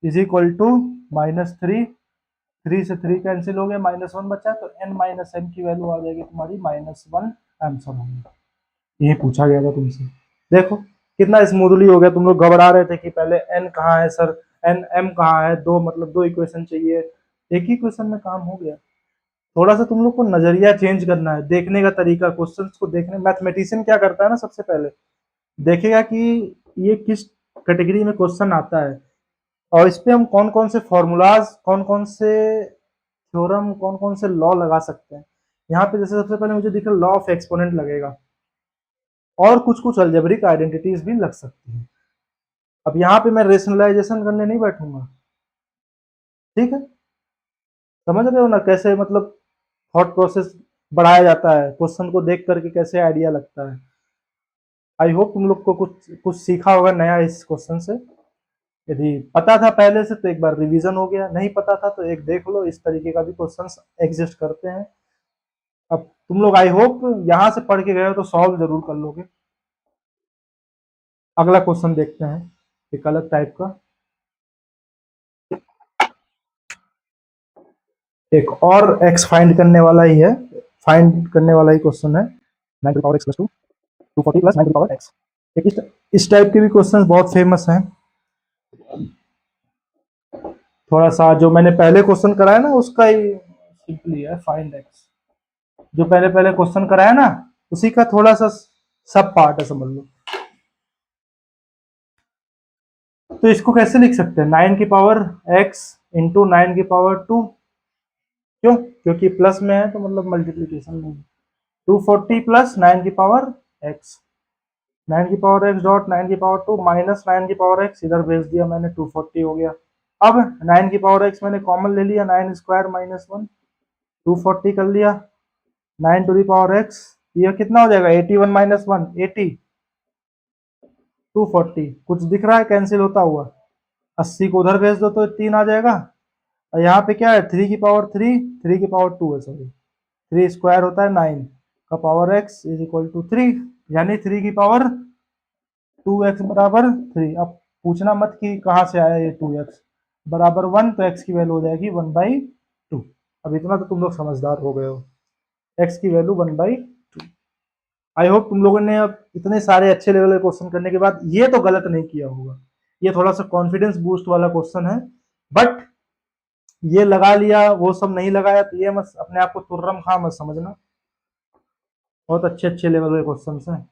is equal to minus 3। 3 से 3 कैंसिल हो गया, माइनस 1 बचा, तो n माइनस m की वैल्यू आ जाएगी तुम्हारी माइनस 1। आंसर होगा। यही पूछा गया था तुमसे। देखो कितना स्मूथली हो गया। तुम लोग घबरा रहे थे कि पहले n कहाँ है सर, n m कहाँ है, दो मतलब दो इक्वेशन चाहिए, एक ही क्वेश्चन में काम हो गया। थोड़ा सा तुम लोग को नजरिया चेंज करना है, देखने का तरीका, क्वेश्चंस को देखने। मैथमेटिशियन क्या करता है ना, सबसे पहले देखेगा कि ये किस कैटेगरी में क्वेश्चन आता है, और इस पे हम कौन कौन से फॉर्मूलाज, कौन कौन से थ्योरम, कौन कौन से लॉ लगा सकते हैं। यहाँ पे जैसे सबसे पहले मुझे दिख रहा लॉ ऑफ एक्सपोनेंट लगेगा, और कुछ कुछ अलजेब्रिक आइडेंटिटीज भी लग सकती है। अब यहाँ पे मैं रेशनलाइजेशन करने नहीं बैठूंगा। ठीक है, समझ रहे हो ना कैसे मतलब थॉट प्रोसेस बढ़ाया जाता है, क्वेश्चन को देख करके कैसे आइडिया लगता है। आई होप तुम लोग को कुछ कुछ सीखा होगा नया इस क्वेश्चन से। यदि पता था पहले से तो एक बार रिवीजन हो गया, नहीं पता था तो एक देख लो, इस तरीके का भी क्वेश्चंस एग्जिस्ट करते हैं। अब तुम लोग आई होप यहाँ से पढ़ के गए हो तो सॉल्व जरूर कर लोगे। अगला क्वेश्चन देखते हैं, एक अलग टाइप का, एक और एक्स फाइंड करने वाला ही है, फाइंड करने वाला ही क्वेश्चन है। 9 to power x plus 2 240 plus 9 to power x. एक इस टाइप के भी क्वेश्चन बहुत फेमस हैं। थोड़ा सा जो मैंने पहले क्वेश्चन कराया ना उसका ही सिंपली है, फाइंड एक्स। जो पहले पहले क्वेश्चन कराया ना उसी का थोड़ा सा सब पार्ट है, समझ लो। तो इसको कैसे लिख सकते हैं? 9 की पावर x इंटू 9 की पावर 2। क्यों? क्योंकि प्लस में है तो मतलब मल्टीप्लीकेशन में। 240 प्लस 9 की पावर x, 9 की पावर x डॉट 9 की पावर 2 माइनस 9 की पावर x, इधर भेज दिया मैंने, 240 हो गया। अब 9 की पावर x मैंने कॉमन ले लिया, 9 स्क्वायर माइनस 1, 240 कर लिया, 9 टू दी पावर x, ये कितना हो जाएगा? 81 माइनस 1 80, 240 कुछ दिख रहा है कैंसिल होता हुआ, 80 को उधर भेज दो तो 3 आ जाएगा। और यहाँ पे क्या है? 3 की पावर 3, 3 की पावर 2 है, सॉरी, 3 स्क्वायर होता है 9 का power x is equal to 3, यानी 3 की पावर 2x बराबर 3। अब पूछना मत कि कहाँ से आया ये 2x बराबर 1, तो x की वैल्यू हो जाएगी 1/2। अब इतना तो तुम लोग समझदार हो गए हो, x की वैल्यू 1/2। आई होप तुम लोगों ने अब इतने सारे अच्छे लेवल के क्वेश्चन करने के बाद ये तो गलत नहीं किया होगा। ये थोड़ा सा कॉन्फिडेंस बूस्ट वाला क्वेश्चन है, बट ये लगा लिया वो सब नहीं लगाया तो ये मत अपने आप को तुर्रम खा मत समझना। बहुत अच्छे अच्छे लेवल के क्वेश्चन हैं।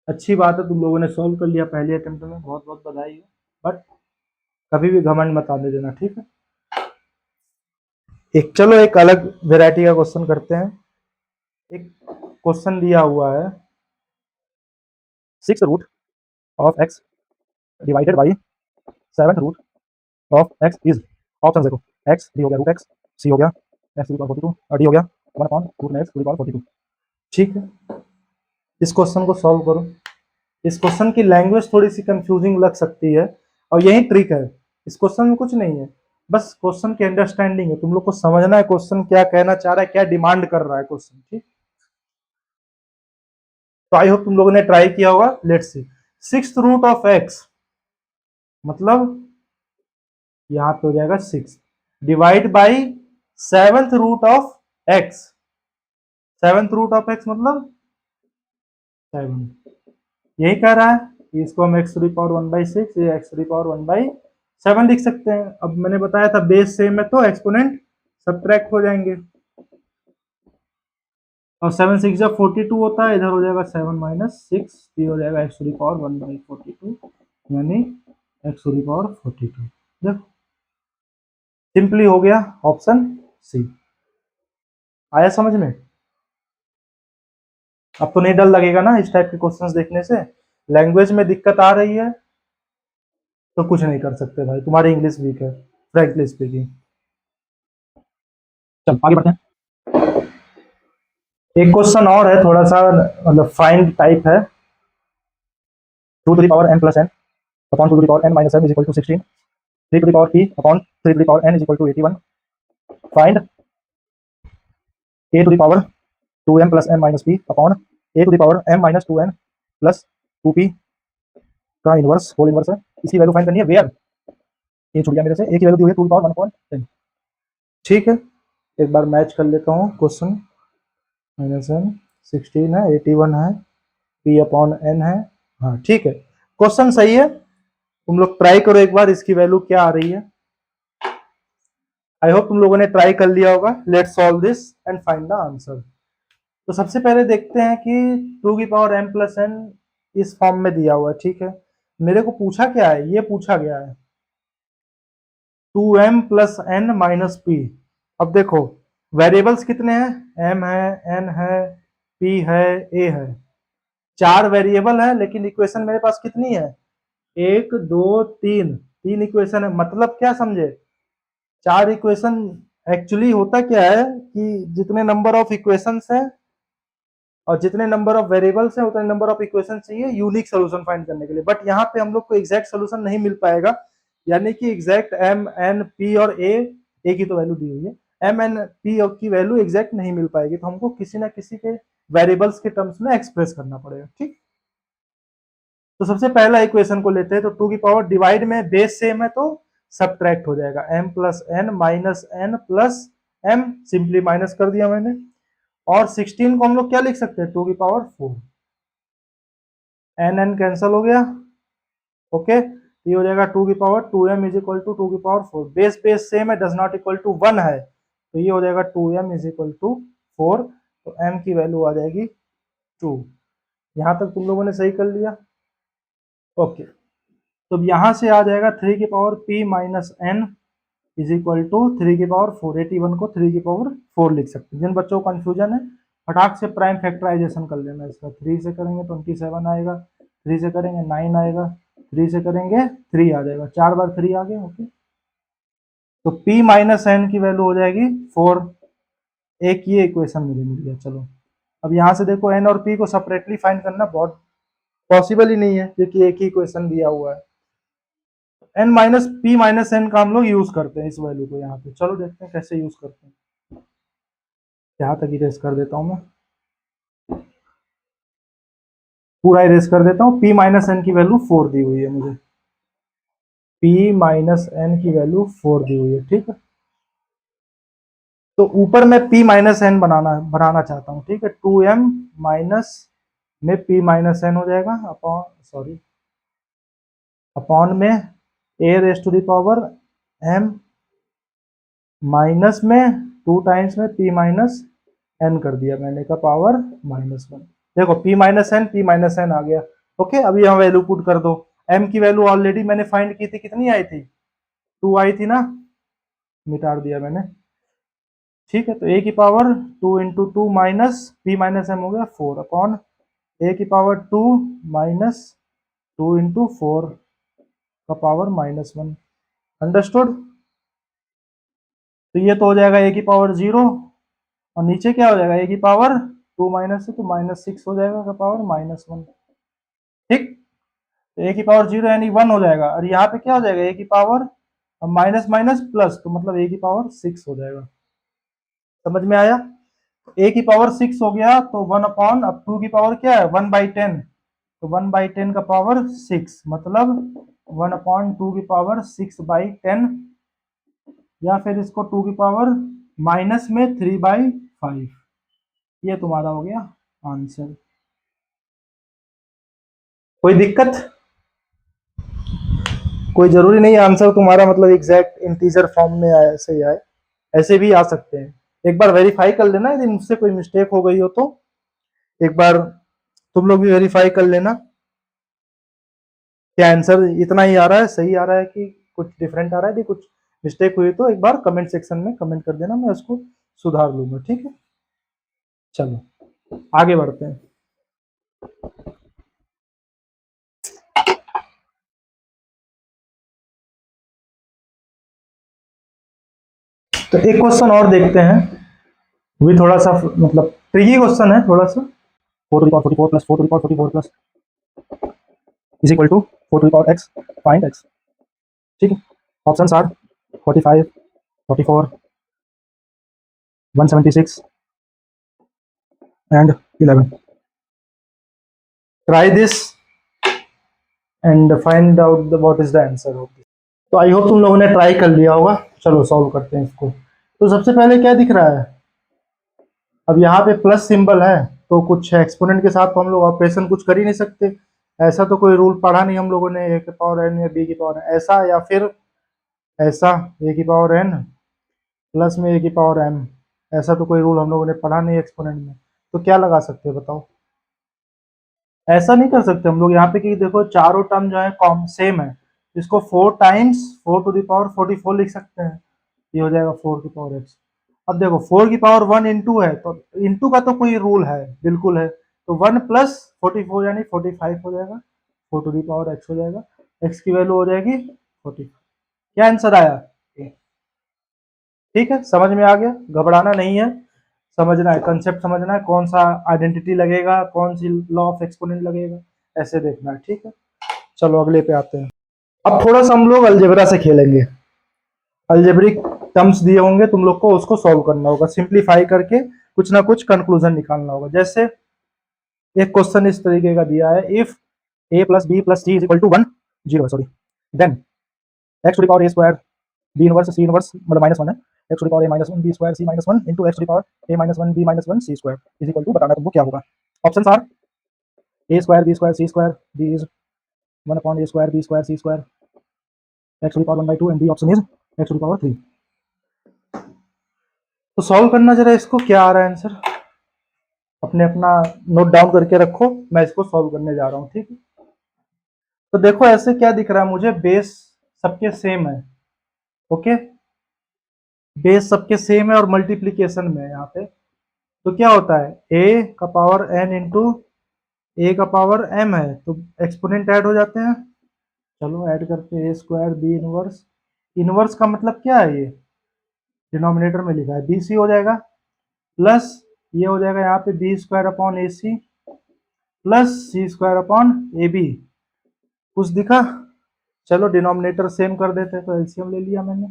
अच्छी बात है तुम लोगों ने सॉल्व कर लिया पहले अटेम्प्ट में, बहुत बहुत बधाई है। बट कभी भी घमंड मत आने देना, ठीक है। एक चलो एक अलग वेराइटी का क्वेश्चन करते हैं। एक क्वेश्चन दिया हुआ है 6 root of x divided by 7 root of x is, option देखो, एक्स डी हो गया रूट एक्स, सी हो गया एक्स टू दी पावर 42 और डी हो गया 1 upon root x to the power 42। ठीक है, इस क्वेश्चन को सॉल्व करो। इस क्वेश्चन की लैंग्वेज थोड़ी सी कंफ्यूजिंग लग सकती है और यही ट्रिक है। इस क्वेश्चन में कुछ नहीं है, बस क्वेश्चन की अंडरस्टैंडिंग है, तुम लोग को समझना है क्वेश्चन क्या कहना चाह रहा है, क्या डिमांड कर रहा है क्वेश्चन। ठीक, तो आई होप तुम लोगों ने ट्राई किया होगा। Let's see, six root of x मतलब यहाँ पे हो जाएगा 6 divide by seventh root of x. Seventh root of x मतलब 7, यही कह रहा है कि इसको हम एक्स टू द पावर 1/6 या एक्स टू द पावर 1/7 लिख सकते हैं। अब मैंने बताया था बेस सेम है तो एक्सपोनेंट सब्ट्रैक्ट हो जाएंगे, और 7 6 जब 42 होता है, इधर हो जाएगा 7 माइनस 6, ये हो जाएगा एक्स टू द पावर 1/42, यानी एक्स टू द पावर 42। देखो सिंपली हो गया ऑप्शन सी। आया समझ में? अब तो नहीं डर लगेगा ना इस टाइप के क्वेश्चंस देखने से। लैंग्वेज में दिक्कत आ रही है तो कुछ नहीं कर सकते भाई, तुम्हारी इंग्लिश वीक है फ्रैंकली स्पीकिंग। चल आगे बढ़ते हैं। एक क्वेश्चन और है, थोड़ा सा मतलब फाइंड टाइप है। 2 to the power n plus n upon 2 to the power n minus m is equal to 16. 3 to the power p upon 3 to the power n is equal to 81. Find a to the power 2m plus n minus p upon a to the power m minus 2n plus 2p का इनवर्स होल इनवर्स है। इसकी वैल्यू फाइंड करनी है वेयर, ये छूट गया मेरे से, a की वैल्यू दी हुई है 2 to the power 1/10। ठीक है, एक बार मैच कर लेता हूँ क्वेश्चन। माइनस n 16 है, 81 है, p अपॉन n है। हाँ ठीक है, क्वेश्चन सही है। तुम लोग ट्राई करो एक बार इसकी वैल्यू क्या आ रही है। आई होप तुम लोगों ने ट्राई कर लिया होगा। Let's solve this and find the answer. तो सबसे पहले देखते हैं कि 2 की पावर m प्लस n इस फॉर्म में दिया हुआ है। ठीक है, मेरे को पूछा क्या है, ये पूछा गया है 2m plus n minus P. अब देखो वेरिएबल्स कितने हैं, m है, n है, p है, a है, 4 वेरिएबल है, लेकिन इक्वेशन मेरे पास कितनी है, 1 2 3, 3 इक्वेशन है। मतलब क्या समझे, 4 इक्वेशन। एक्चुअली होता क्या है कि जितने नंबर ऑफ इक्वेशंस हैं और जितने नंबर ऑफ वेरिएबल्स हैं उतने नंबर ऑफ इक्वेशन चाहिए यूनिक सोल्यूशन फाइंड करने के लिए। बट यहाँ पे हम लोग को एग्जैक्ट सोल्यूशन नहीं मिल पाएगा, यानी कि एग्जैक्ट एम एन पी और ए की तो वैल्यू दी हुई है, एम एन पी की वैल्यू एग्जैक्ट नहीं मिल पाएगी, तो हमको किसी ना किसी के वेरिएबल्स के टर्म्स में एक्सप्रेस करना पड़ेगा। ठीक, तो सबसे पहला इक्वेशन को लेते हैं। तो 2 की पावर डिवाइड में बेस सेम है तो सब्ट्रैक्ट हो जाएगा, m plus n minus n plus m, simply minus कर दिया मैंने। और 16 को हम लोग क्या लिख सकते हैं, 2 की पावर 4, n कैंसिल हो गया। ओके, ये हो जाएगा 2 की power 2m is equal to 2 की पावर 4, बेस बेस सेम है, डज नॉट इक्वल टू 1 है, तो ये हो जाएगा 2m इज इक्वल टू 4, तो m की वैल्यू आ जाएगी 2। यहां तक तुम लोगों ने सही कर लिया। ओके, तो यहाँ से आ जाएगा 3 की power p minus n is equal to 3 की पावर 4, 81 को 3 की पावर 4 लिख सकते हैं। जिन बच्चों को कंफ्यूजन है फटाक से प्राइम फैक्टराइजेशन कर लेना इसका। 3 से करेंगे 27 आएगा, 3 से करेंगे 9 आएगा, 3 से करेंगे 3 आ जाएगा, 4 बार 3 आ गया। ओके, तो p माइनस एन की वैल्यू हो जाएगी 4। एक ये इक्वेशन मुझे मिल गया। चलो अब यहाँ से देखो n और p को सेपरेटली फाइंड करना बहुत पॉसिबल ही नहीं है, क्योंकि एक ही इक्वेशन दिया हुआ है। n minus p minus n का हम लोग यूज करते हैं इस वैल्यू को यहाँ पे। चलो देखते हैं कैसे यूज करते हैं। यहाँ तक इरेज कर देता हूँ मैं, पूरा इरेज कर देता हूँ। p माइनस एन की वैल्यू 4 दी हुई है मुझे, p माइनस एन की वैल्यू 4 दी हुई है। ठीक है, तो ऊपर में p माइनस एन बनाना चाहता हूँ। ठीक है, 2m माइनस में p माइनस एन हो जाएगा अपॉन, सॉरी, अपॉन में a raise to the power m minus में 2 टाइम्स में p माइनस एन कर दिया मैंने का पावर -1। देखो p माइनस एन आ गया। ओके, अभी यहाँ वैल्यू पुट कर दो। m की वैल्यू ऑलरेडी मैंने फाइंड की थी, कितनी आई थी, 2 आई थी ना, मिटा दिया मैंने। ठीक है, तो a की power 2 into 2 minus p minus m हो गया 4 अपॉन a की पावर 2 माइनस 2 इंटू 4 का पावर -1। अंडरस्टूड? तो ये तो हो जाएगा a की पावर 0, और नीचे क्या हो जाएगा, a की पावर 2 माइनस है तो -6 हो जाएगा का पावर -1। ठीक, तो a की पावर 0 यानी 1 हो जाएगा, और यहाँ पे क्या हो जाएगा, a की पावर अब माइनस माइनस प्लस, तो मतलब ए की पावर 6 हो जाएगा। समझ में आया? ए की पावर 6 हो गया तो 1 अपॉन, अब 2 की पावर क्या है 1/10, तो 1/10 का पावर 6, मतलब 1 अपॉन 2 की पावर 6/10, या फिर इसको 2 की पावर माइनस में 3/5। ये तुम्हारा हो गया आंसर। कोई दिक्कत? कोई जरूरी नहीं आंसर तुम्हारा मतलब एग्जैक्ट इंटीजर फॉर्म में आए, ऐसे ही आए, ऐसे भी आ सकते हैं। एक बार वेरीफाई कर लेना यदि मुझसे कोई मिस्टेक हो गई हो तो, एक बार तुम लोग भी वेरीफाई कर लेना क्या आंसर इतना ही आ रहा है, सही आ रहा है कि कुछ डिफरेंट आ रहा है। यदि कुछ मिस्टेक हुई तो एक बार कमेंट सेक्शन में कमेंट कर देना, मैं उसको सुधार लूंगा। ठीक है, चलो आगे बढ़ते हैं। तो एक क्वेश्चन और देखते हैं, वो भी थोड़ा सा मतलब ट्रिकी क्वेश्चन है थोड़ा सा। 4 to the power 44 plus 4 to the power 44 plus is equal to 4 to the power x, find x। ठीक है, options are 45, 44, 176 and 11। Try this and find out what is the answer of this. तो आई होप तुम लोगों ने ट्राई कर लिया होगा। चलो सॉल्व करते हैं इसको। तो सबसे पहले क्या दिख रहा है, अब यहाँ पे प्लस सिंबल है, तो कुछ एक्सपोनेंट के साथ तो हम लोग ऑपरेशन कुछ कर ही नहीं सकते। ऐसा तो कोई रूल पढ़ा नहीं हम लोगों ने, ए की पावर एन या बी की पावर एन, ऐसा या फिर ऐसा, ए की पावर एन प्लस में ए की पावर एम, ऐसा तो कोई रूल हम लोगों ने पढ़ा नहीं एक्सपोनेंट में। तो क्या लगा सकते हैं बताओ? ऐसा नहीं कर सकते हम लोग यहाँ पे कि देखो चारों टर्म जो है कॉम सेम है, इसको 4 टाइम्स 4 टू द पावर 44 लिख सकते हैं, ये हो जाएगा 4 की पावर एक्स। अब देखो 4 की पावर 1 इंटू है, तो इंटू का तो कोई रूल है, बिल्कुल है, तो 1 प्लस 44 यानी 45 हो जाएगा, 4 टू दी पावर एक्स हो जाएगा, एक्स की वैल्यू हो जाएगी 40। क्या आंसर आया? ठीक है, समझ में आ गया, घबराना नहीं है, समझना है, कंसेप्ट समझना है, कौन सा आइडेंटिटी लगेगा, कौन सी लॉ ऑफ एक्सपोनेंट लगेगा, ऐसे देखना है। ठीक है, चलो अगले पे आते हैं। अब थोड़ा सा हम लोग अलजेब्रा से खेलेंगे। अलजेब्रिक टर्म्स दिए होंगे तुम लोग को, उसको सॉल्व करना होगा, सिंप्लीफाई करके कुछ ना कुछ कंक्लूजन निकालना होगा। जैसे एक क्वेश्चन इस तरीके का दिया है, if a plus B plus c is equal to 1 0 sorry, then x to the power a square b inverse c inverse मतलब -1 है, x to the power a minus 1 b square c minus 1 into x to the power a minus 1 b minus 1 c square is equal to, बताना तुमको क्या होगा। Options are a square b square c square, b is 1 upon a square b square c square, x to the power 1/2 and d option is x to the power 3। तो सॉल्व करना जरा इसको, क्या आ रहा है आंसर, अपने अपना नोट डाउन करके रखो, मैं इसको सॉल्व करने जा रहा हूँ। ठीक है, तो देखो ऐसे क्या दिख रहा है मुझे, बेस सबके सेम है, ओके, बेस सबके सेम है और मल्टीप्लीकेशन में है यहाँ पे। तो क्या होता है, a का पावर n इंटू ए का पावर m है, तो एक्सपोनेंट ऐड हो जाते हैं। चलो ऐड करते हैं, ए स्क्वायर बी इनवर्स, इनवर्स का मतलब क्या है, ये डिनोमिनेटर में लिखा है बी सी हो जाएगा, प्लस ये हो जाएगा यहाँ पे b square upon a C plus C square upon a b. कुछ दिखा? चलो डिनोमिनेटर सेम कर देते हैं, तो एलसीएम ले लिया मैंने,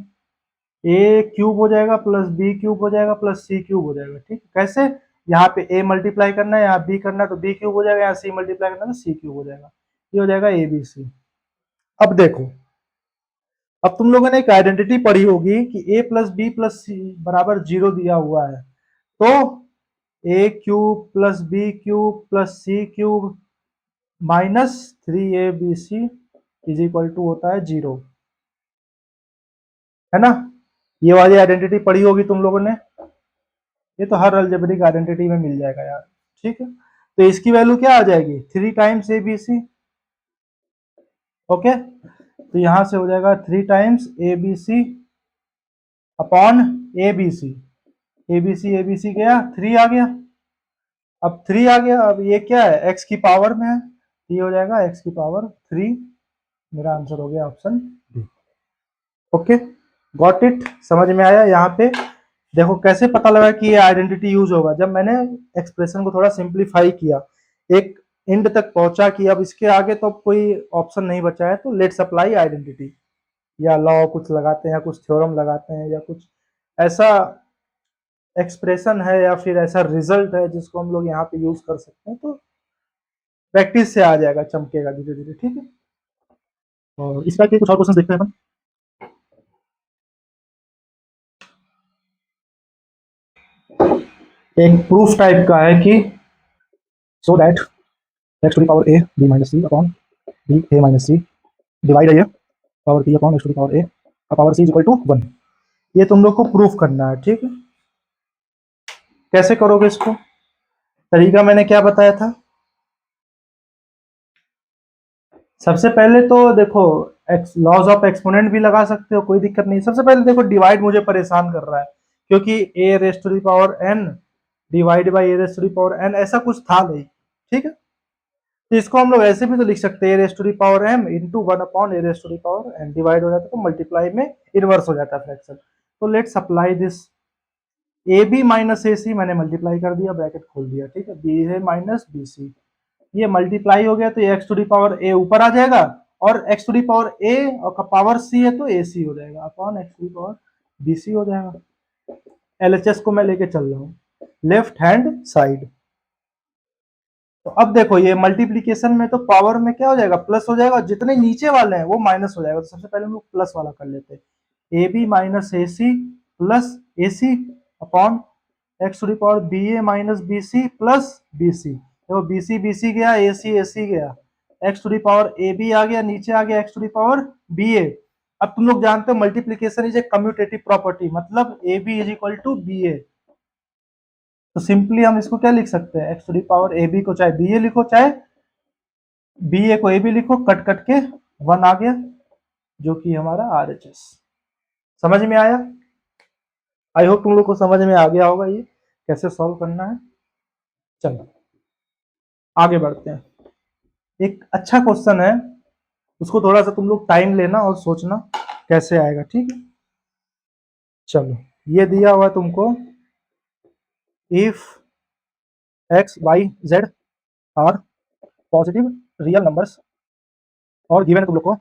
ए क्यूब हो जाएगा प्लस बी क्यूब हो जाएगा प्लस सी क्यूब हो जाएगा। ठीक, कैसे, यहाँ पे ए मल्टीप्लाई करना है, यहाँ बी करना है, तो बी क्यूब हो जाएगा, यहाँ सी मल्टीप्लाई करना है तो सी क्यूब हो जाएगा, ये हो जाएगा ए बी सी। अब देखो, अब तुम लोगों ने एक आइडेंटिटी पढ़ी होगी कि A plus B plus C बराबर 0 दिया हुआ है, तो A cube plus B cube plus C cube minus 3abc is equal to होता है 0, है ना? ये वाली आइडेंटिटी पढ़ी होगी तुम लोगों ने, ये तो हर अलजेब्रिक आइडेंटिटी में मिल जाएगा यार। ठीक है, तो इसकी वैल्यू क्या आ जाएगी, 3 times a b c, okay, तो यहां से हो जाएगा 3 times a b c upon a b c, a b सी गया, 3 आ गया, अब 3 आ गया, अब ये क्या है, एक्स की पावर में है, ये हो जाएगा एक्स की पावर 3, मेरा आंसर हो गया option D. Okay, got it, समझ में आया? यहाँ पे देखो कैसे पता लगा कि ये आइडेंटिटी यूज होगा, जब मैंने एक्सप्रेशन को थोड़ा सिंप्लीफाई किया, एक एंड तक पहुंचा कि अब इसके आगे तो कोई ऑप्शन नहीं बचा है, तो लेट्स अप्लाई आइडेंटिटी, या लॉ कुछ लगाते हैं या कुछ थ्योरम लगाते हैं या कुछ ऐसा एक्सप्रेशन है या फिर ऐसा रिजल्ट है जिसको हम लोग यहाँ पे यूज कर सकते हैं, तो प्रैक्टिस से आ जाएगा, चमकेगा धीरे धीरे। ठीक है, और इस टाइप के कुछ और क्वेश्चन देखते हैं अपन। एक प्रूफ टाइप का है कि so that X to the power A B minus C upon B A minus C divide है power P upon x to the power A का power C is equal to 1। ये तुम लोग को प्रूफ करना है। ठीक है, कैसे करोगे इसको? तरीका मैंने क्या बताया था? सबसे पहले तो देखो, लॉज ऑफ एक्सपोनेंट भी लगा सकते हो, कोई दिक्कत नहीं। सबसे पहले देखो, डिवाइड मुझे परेशान कर रहा है क्योंकि A raise to the power N divide by A raise to the power N ऐसा कुछ था नहीं। ठीक है, तो इसको हम लोग ऐसे भी तो लिख सकते हैं, A raise to the power M into 1 upon A raise to the power N, divide हो जाता है तो मल्टीप्लाई में इनवर्स हो जाता है फ्रैक्शन। तो let's apply this, A B minus A C मैंने मल्टीप्लाई कर दिया, ब्रैकेट खोल दिया। ठीक है, B A minus B C, ये मल्टीप्लाई हो गया तो x to the power A ऊपर आ जाएगा और X to the power A और का पावर सी है तो ए सी हो जाएगा upon x to the power b c हो जाएगा। एलएचएस को मैं लेके चल रहा हूँ लेफ्ट हैंड साइड। तो अब देखो, ये मल्टीप्लीकेशन में तो पावर में क्या हो जाएगा, प्लस हो जाएगा, जितने नीचे वाले हैं वो माइनस हो जाएगा। तो सबसे पहले हम लोग प्लस वाला कर लेते हैं, A B minus A C plus A C upon x to the power B A minus B C plus B C. देखो बी सी गया, ए सी गया, X to the power A B आ गया, नीचे आ गया X to the power B A. अब तुम लोग जानते हो multiplication is a commutative property, मतलब A B is equal to B A. तो सिंपली हम इसको क्या लिख सकते हैं, x to the power A b को चाहे बी ए लिखो चाहे बी ए को ए बी लिखो, कट कट के 1 आ गया जो कि हमारा आर एच एस। समझ में आया? आई होप तुम लोग को समझ में आ गया होगा ये कैसे सॉल्व करना है। चलो आगे बढ़ते हैं। एक अच्छा क्वेश्चन है, उसको थोड़ा सा तुम लोग टाइम लेना और सोचना कैसे आएगा। ठीक है, चलो ये दिया हुआ है तुमको, if x y z are positive real numbers और गिवन है तुम लोग को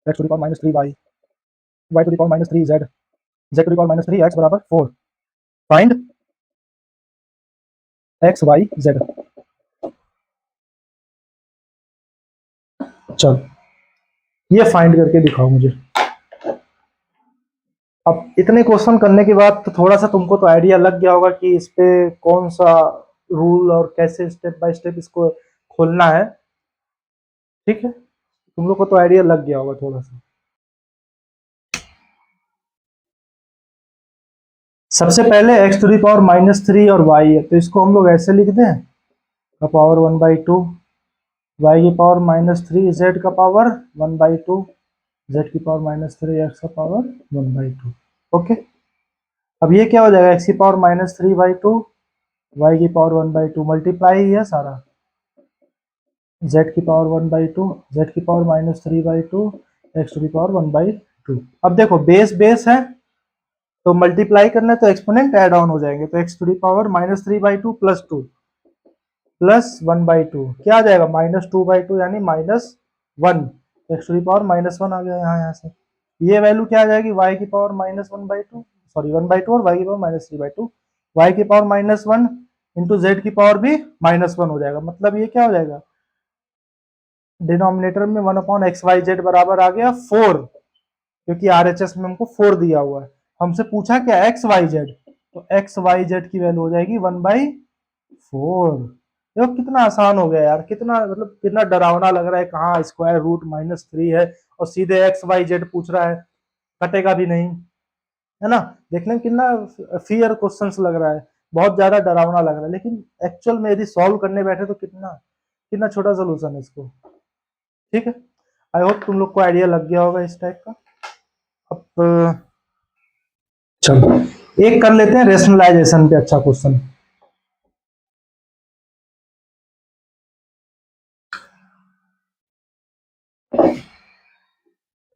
x to the power minus 3 y to the power minus 3 z to the power minus 3 x बराबर 4, फाइंड एक्स वाई जेड। चलो ये फाइंड करके दिखाओ मुझे। अब इतने क्वेश्चन करने के बाद तो थोड़ा सा तुमको तो आइडिया लग गया होगा कि इस पे कौन सा रूल और कैसे स्टेप बाय स्टेप इसको खोलना है। ठीक है, तुम लोग को तो आइडिया लग गया होगा थोड़ा सा। सबसे पहले x to the power minus 3 और वाई है, तो इसको हम लोग ऐसे लिख दें, का पावर 1/2 वाई की पावर माइनस 3 जेड का पावर 1/2 जेड की पावर माइनस 3 एक्स का पावर 1/2। ओके, अब ये क्या हो जाएगा, एक्स की पावर माइनस 3/2 वाई की पावर 1/2 मल्टीप्लाई ही है सारा, जेड की पावर 1/2 जेड की power minus 3/2 x to the power 1/2। अब देखो बेस बेस है तो मल्टीप्लाई करना है तो एक्सपोनेंट ऐड ऑन हो जाएंगे, तो x to the power minus 3/2 plus 2 plus 1/2 क्या आ जाएगा, -2/2 यानी -1, एक्स टू दी पावर -1 आ गया यहाँ से। ये वैल्यू क्या आ जाएगी, y की पावर -1/2 सॉरी 1/2 और y की पावर -3/2, y की पावर -1 इंटू जेड की पावर भी -1 हो जाएगा। मतलब ये क्या हो जाएगा, डिनोमिनेटर में 1 अपॉन एक्स वाई जेड बराबर आ गया 4, क्योंकि आरएचएस में हमको 4 दिया हुआ है। हमसे पूछा क्या, एक्स वाई जेड, तो एक्स वाई जेड की वैल्यू हो जाएगी 1/4। देखो कितना आसान हो गया यार, कितना मतलब कितना डरावना लग रहा है, कहाँ स्क्वायर रूट -3 है और सीधे एक्स वाई जेड पूछ रहा है, कटेगा भी नहीं, है ना। देखने में कितना फियर क्वेश्चंस लग रहा है, बहुत ज्यादा डरावना लग रहा है, लेकिन एक्चुअल में यदि सॉल्व करने बैठे तो कितना कितना छोटा सोल्यूशन है इसको। ठीक है, आई होप तुम लोग को आइडिया लग गया होगा इस टाइप का। अब चलो एक कर लेते हैं रेशनलाइजेशन पे अच्छा क्वेश्चन।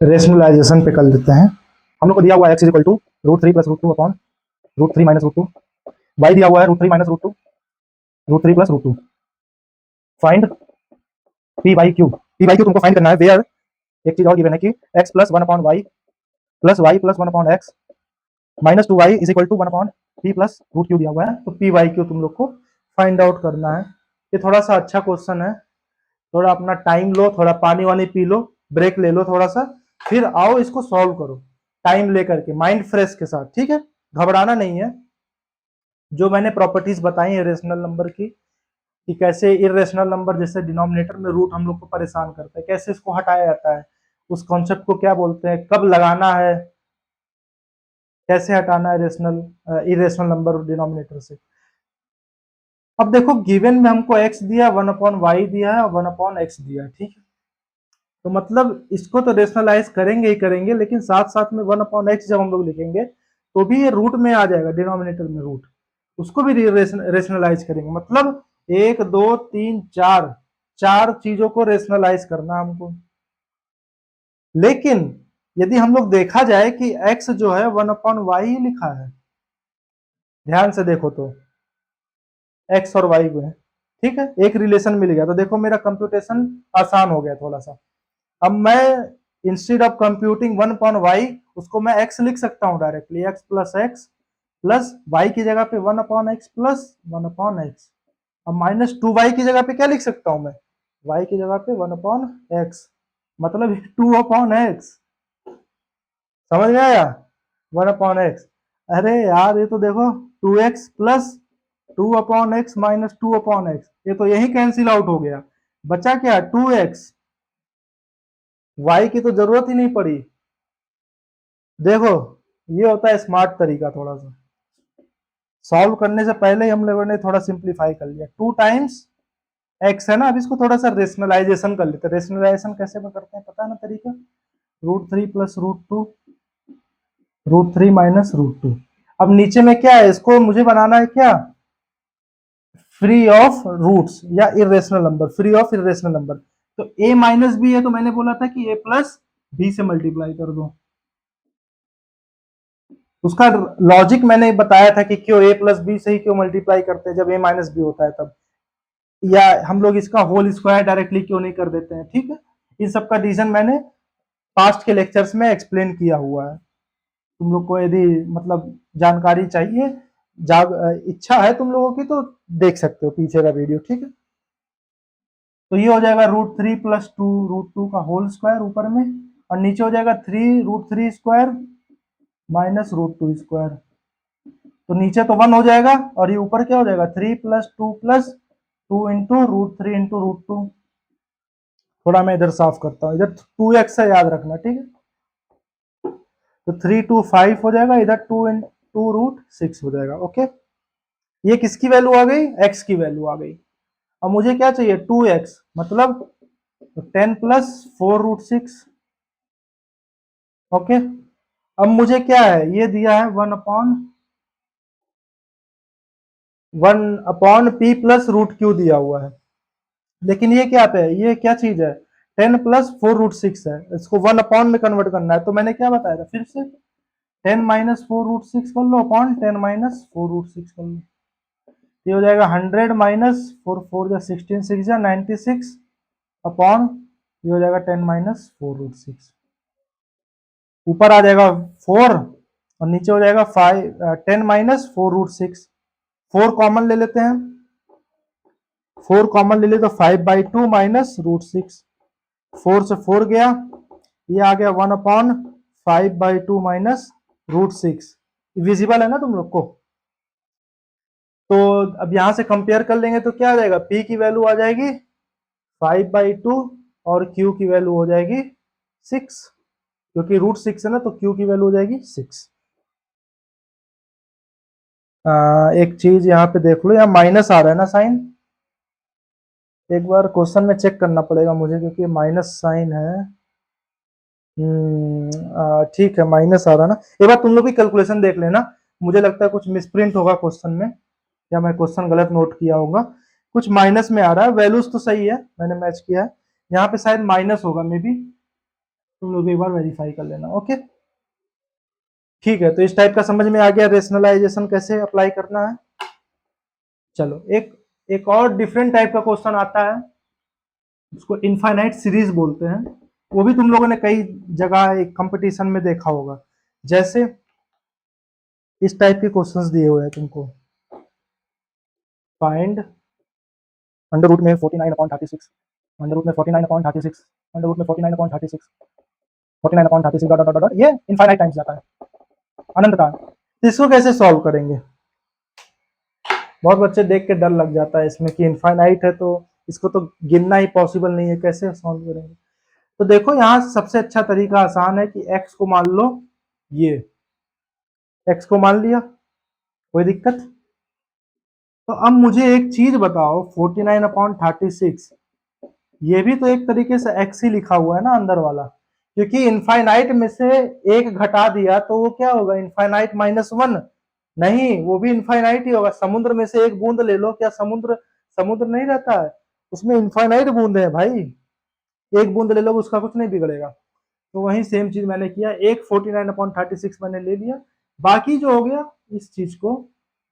रेशनलाइजेशन पे कर लेते हैं। हम लोग को दिया हुआ है x equal to √3 plus √2 upon √3 minus √2, y दिया हुआ है √3 minus √2 √3 plus √2। Find p by q, p by q तुमको फाइंड करना है वेयर एक चीज और गिवन है कि x plus one upon y plus y plus one upon x minus two y is equal to one upon p plus root q दिया हुआ है। तो पी वाई क्यू तुम लोग को फाइंड आउट करना है। ये थोड़ा सा अच्छा क्वेश्चन है, थोड़ा अपना टाइम लो, थोड़ा पानी वानी पी लो, ब्रेक ले लो थोड़ा सा, फिर आओ इसको सॉल्व करो टाइम लेकर के, माइंड फ्रेश के साथ, ठीक है, घबराना नहीं है। जो मैंने प्रॉपर्टीज बताई है रेशनल नंबर की, कि कैसे इरेशनल नंबर जैसे डिनोमिनेटर में रूट हम लोग को परेशान करता है, कैसे इसको हटाया जाता है, उस कॉन्सेप्ट को क्या बोलते हैं, कब लगाना है, कैसे हटाना है रेशनल इरेशनल नंबर डिनोमिनेटर से। अब देखो गिवन में हमको x दिया, वन अपॉन वाई दिया है और वन अपॉन एक्स दिया है, ठीक है। तो मतलब इसको तो रेशनलाइज करेंगे ही करेंगे, लेकिन साथ साथ में वन अपॉन एक्स जब हम लोग लिखेंगे तो भी ये रूट में आ जाएगा, डिनोमिनेटर में रूट, उसको भी रेशनलाइज करेंगे। मतलब एक दो तीन चार, चार चीजों को रेशनलाइज करना हमको। लेकिन यदि हम लोग देखा जाए कि x जो है वन अपॉन वाई ही लिखा है, ध्यान से देखो तो x और y को है, ठीक है, एक रिलेशन मिल गया। तो देखो मेरा कंप्यूटेशन आसान हो गया थोड़ा सा। अब मैं instead of computing one upon y, उसको मैं x लिख सकता हूँ डायरेक्टली, x प्लस वाई की जगह पे one upon x plus one upon x. अब माइनस टू वाई की जगह पे क्या लिख सकता हूँ मैं, y की जगह पे वन अपॉन एक्स, मतलब टू अपॉन एक्स। समझ में आया, वन अपॉन एक्स। अरे यार ये तो देखो two x plus two upon x minus two upon x, ये तो यही कैंसिल आउट हो गया, बचा क्या, टू एक्स। वाई की तो जरूरत ही नहीं पड़ी। देखो ये होता है स्मार्ट तरीका, थोड़ा सा सॉल्व करने से पहले ही हम लोगों ने थोड़ा सिंप्लीफाई कर लिया। टू टाइम्स एक्स है ना, अब इसको थोड़ा सा रेशनलाइजेशन कर लेते हैं। रेशनलाइजेशन कैसे करते हैं पता है ना तरीका, root three plus root three minus root two. अब नीचे में क्या है, इसको मुझे बनाना है क्या, फ्री ऑफ रूट्स या irrational number, free of irrational number. तो a माइनस बी है, तो मैंने बोला था कि a प्लस बी से मल्टीप्लाई कर दो। उसका लॉजिक मैंने बताया था कि क्यों a प्लस बी से ही क्यों मल्टीप्लाई करते हैं जब a माइनस बी होता है तब, या हम लोग इसका होल स्क्वायर डायरेक्टली क्यों नहीं कर देते हैं, ठीक है। इन सब का रीजन मैंने पास्ट के लेक्चर्स में एक्सप्लेन किया हुआ है। तुम लोग को यदि मतलब जानकारी चाहिए, इच्छा है तुम लोगों की, तो देख सकते हो पीछे का वीडियो, ठीक है। तो ये हो जाएगा root three plus two root two का होल स्क्वायर ऊपर में, और नीचे हो जाएगा three root three square minus root two square. तो नीचे तो वन हो जाएगा और ये ऊपर क्या हो जाएगा, three plus two into root three into root two. थोड़ा मैं इधर साफ करता हूँ, इधर टू एक्स है याद रखना, ठीक है। तो थ्री टू फाइव हो जाएगा, इधर two in two root six हो जाएगा, ओके। ये किसकी वैल्यू आ गई, एक्स की वैल्यू आ गई। अब मुझे क्या चाहिए, टू एक्स, मतलब ten plus four root six, okay. अब मुझे क्या है, ये दिया है one upon p plus root q दिया हुआ है, लेकिन ये क्या पे है, ये क्या चीज है, ten plus four root six है, इसको वन अपॉन में कन्वर्ट करना है। तो मैंने क्या बताया था फिर से, ten minus four root six कर लो upon ten minus four root six कर लो। ये हो जाएगा हंड्रेड माइनस फोर फोर जा सिक्सटीन सिक्स जा नाइनटी सिक्स अपॉन, ये हो जाएगा ten minus four root six. ऊपर आ जाएगा फोर और नीचे हो जाएगा five, ten minus four root six. Four common ले लेते हैं, फोर कॉमन ले ले तो five by two minus root six, four से फोर गया, ये आ गया one upon five by two minus root six. Visible है ना तुम लोग को। तो अब यहां से कंपेयर कर लेंगे तो क्या आ जाएगा, P की वैल्यू आ जाएगी फाइव बाई टू और Q की वैल्यू हो जाएगी सिक्स, क्योंकि रूट सिक्स है ना, तो Q की वैल्यू हो जाएगी सिक्स। एक चीज यहाँ पे देख लो, यहाँ माइनस आ रहा है ना साइन, एक बार क्वेश्चन में चेक करना पड़ेगा मुझे, क्योंकि माइनस साइन है। ठीक है, माइनस आ रहा ना, एक बार तुम लोग भी कैलकुलेशन देख लेना। मुझे लगता है कुछ मिसप्रिंट होगा क्वेश्चन में, या मैं क्वेश्चन गलत नोट किया होगा, कुछ माइनस में आ रहा है। वैल्यूज तो सही है, मैंने मैच किया है, यहाँ पे शायद माइनस होगा मे बी, तुम लोग एक बार वेरीफाई कर लेना, ओके। ठीक है, तो इस टाइप का समझ में आ गया रेशनलाइजेशन कैसे अप्लाई करना है। चलो एक एक और डिफरेंट टाइप का क्वेश्चन आता है, उसको इनफाइनाइट सीरीज बोलते हैं। वो भी तुम लोगों ने कई जगह एक कंपटीशन में देखा होगा। जैसे इस टाइप के क्वेश्चंस दिए हुए हैं तुमको, फाइंड अंडर रूट में 49/36, अंडर रूट में 49/36, अंडर रूट में 49/36, 49/36 डॉट डॉट डॉट, ये इनफाइनाइट टाइम्स जाता है, अनंत का। तो इसको कैसे सॉल्व करेंगे? बहुत बच्चे देख के डर लग जाता है इसमें कि इनफाइनाइट है तो इसको तो गिनना ही पॉसिबल नहीं है, कैसे सॉल्व करेंगे? तो देखो यहाँ सबसे अच्छा तरीका आसान है कि x को मान लो, ये x को मान लिया, कोई दिक्कत? तो अब मुझे एक चीज बताओ, 49/36 ये भी तो एक तरीके से x ही लिखा हुआ है ना अंदर वाला, क्योंकि इनफाइनाइट में से एक घटा दिया तो वो क्या होगा, इनफाइनाइट -1। नहीं, वो भी इनफाइनाइट ही होगा। समुद्र में से एक बूंद ले लो, क्या समुद्र समुद्र नहीं रहता है, उसमें इनफाइनाइट बूंद है भाई, एक बूंद ले लो उसका कुछ नहीं बिगड़ेगा। तो वही सेम चीज मैंने किया, एक 49/36 मैंने ले लिया, बाकी जो हो गया इस चीज को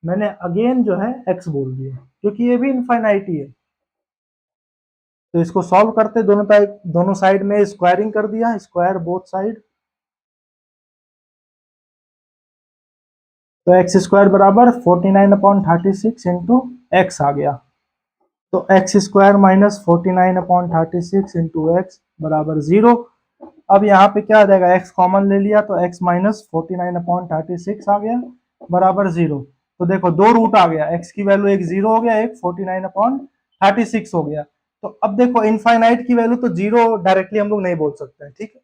मैंने अगेन जो है x बोल दिया, क्योंकि ये भी इनफाइनाइट ही है। तो इसको सॉल्व करते, दोनों साइड में स्क्वायरिंग कर दिया, स्क्वायर बोथ साइड, तो एक्स स्क्वायर बराबर 49/36 इंटू एक्स आ गया। तो x square minus 49/36 into x बराबर 0। अब यहाँ पे क्या आ जाएगा, x कॉमन ले लिया तो x माइनस 49/36 आ गया बराबर 0। तो देखो दो रूट आ गया, x की वैल्यू एक 0 हो गया, एक 49/36 हो गया। तो अब देखो इनफाइनाइट की वैल्यू तो 0 डायरेक्टली हम लोग नहीं बोल सकते हैं, ठीक है,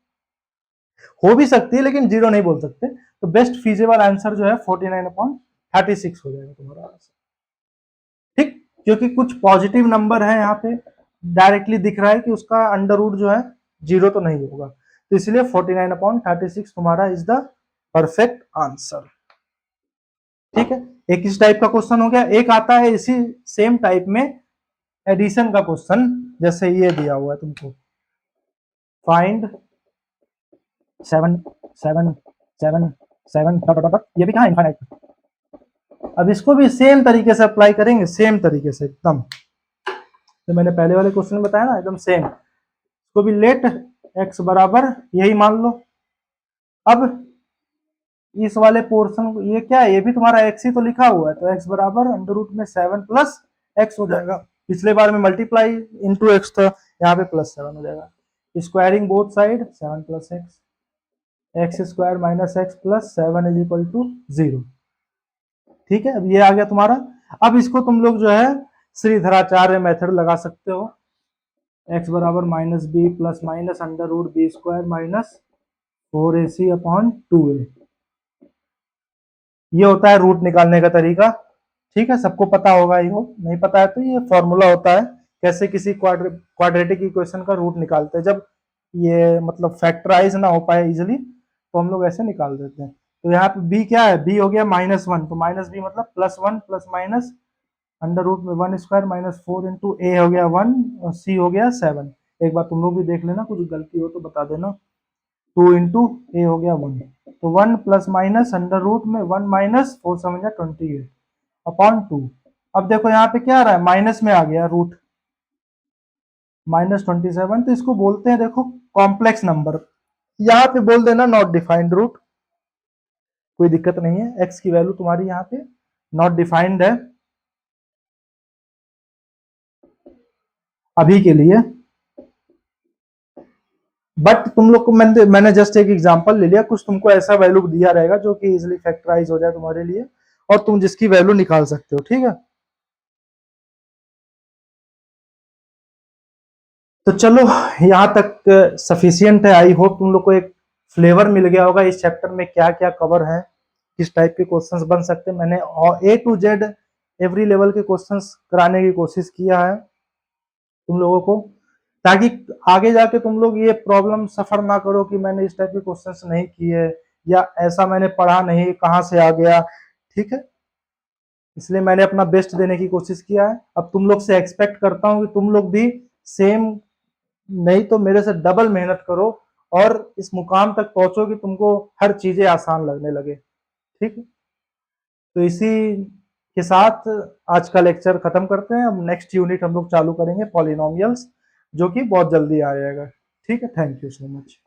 हो भी सकती है लेकिन 0 नहीं बोल सकते। तो बेस्ट फीजेबल आंसर जो है 49/36 हो जाएगा तुम्हारा आंसर, ठीक, क्योंकि कुछ पॉजिटिव नंबर है यहाँ पे, डायरेक्टली दिख रहा है कि उसका अंडर रूट जो है 0 तो नहीं होगा, तो इसलिए 49/36 तुम्हारा इज द परफेक्ट आंसर। ठीक है, एक इस टाइप का क्वेश्चन हो गया। एक आता है इसी सेम टाइप में एडिशन का क्वेश्चन, जैसे ये दिया हुआ है तुमको, फाइंड 7 7 7 7 डॉट डॉट डॉट, ये भी कहाँ इनफाइनाइट। अब इसको भी सेम तरीके से अप्लाई करेंगे, सेम तरीके से एकदम, तो मैंने पहले वाले क्वेश्चन में बताया ना एकदम सेम। इसको भी लेट x बराबर यही मान लो। अब इस वाले पोर्शन को, ये क्या है, ये भी तुम्हारा x ही तो लिखा हुआ है, तो x बराबर अंडर रूट में 7 प्लस x हो जाएगा। पिछले बार में मल्टीप्लाई इंटू एक्स था, यहाँ पे +7 हो जाएगा। Squaring both side 7 plus x square minus x plus 7 is equal to 0। ठीक है, अब ये आ गया तुम्हारा। अब इसको तुम लोग जो है श्रीधराचार्य मेथड लगा सकते हो, x बराबर -b plus minus under root b square minus 4ac/2a, ये होता है रूट निकालने का तरीका। ठीक है, सबको पता होगा ही हो, नहीं पता है तो ये फॉर्मूला होता है कैसे किसी क्वाड्रेटिक इक्वेशन का रूट निकालते हैं, जब ये मतलब फैक्टराइज ना हो पाए इजिली तो हम लोग ऐसे निकाल देते हैं। तो यहाँ पे b क्या है, b हो गया -1, तो -b मतलब +1 प्लस माइनस अंडर रूट में 1 स्क्वायर माइनस 4 इंटू ए हो गया 1 और c हो गया 7। एक बार तुम लोग भी देख लेना, कुछ गलती हो तो बता देना। 2 इंटू ए हो गया 1, तो 1 प्लस माइनस अंडर रूट में 1 माइनस 4 समझा 28/2। अब देखो यहाँ पे क्या आ रहा है, माइनस में आ गया रूट -27, तो इसको बोलते हैं देखो कॉम्प्लेक्स नंबर। यहाँ पे बोल देना नॉट डिफाइंड रूट, कोई दिक्कत नहीं है, एक्स की वैल्यू तुम्हारी यहाँ पे नॉट डिफाइंड है अभी के लिए। बट तुम लोग को मैंने जस्ट एक एग्जांपल ले लिया, कुछ तुमको ऐसा वैल्यू दिया रहेगा जो कि इजिली फैक्टराइज हो जाए तुम्हारे लिए और तुम जिसकी वैल्यू निकाल सकते हो। ठीक है, तो चलो यहाँ तक सफिशियंट है। आई होप तुम लोग को एक फ्लेवर मिल गया होगा इस चैप्टर में क्या क्या कवर है, किस टाइप के क्वेश्चंस बन सकते हैं। मैंने A to Z every level के क्वेश्चंस कराने की कोशिश किया है तुम लोगों को, ताकि आगे जाके तुम लोग ये प्रॉब्लम सफर ना करो कि मैंने इस टाइप के क्वेश्चंस नहीं किए या ऐसा मैंने पढ़ा नहीं, कहाँ से आ गया। ठीक है, इसलिए मैंने अपना बेस्ट देने की कोशिश किया है। अब तुम लोग से एक्सपेक्ट करता हूँ कि तुम लोग भी सेम, नहीं तो मेरे से डबल मेहनत करो और इस मुकाम तक पहुंचो कि तुमको हर चीजें आसान लगने लगे। ठीक है, तो इसी के साथ आज का लेक्चर खत्म करते हैं। अब नेक्स्ट यूनिट हम लोग चालू करेंगे पॉलिनोमियल्स, जो कि बहुत जल्दी आ जाएगा। ठीक है, थैंक यू सो मच।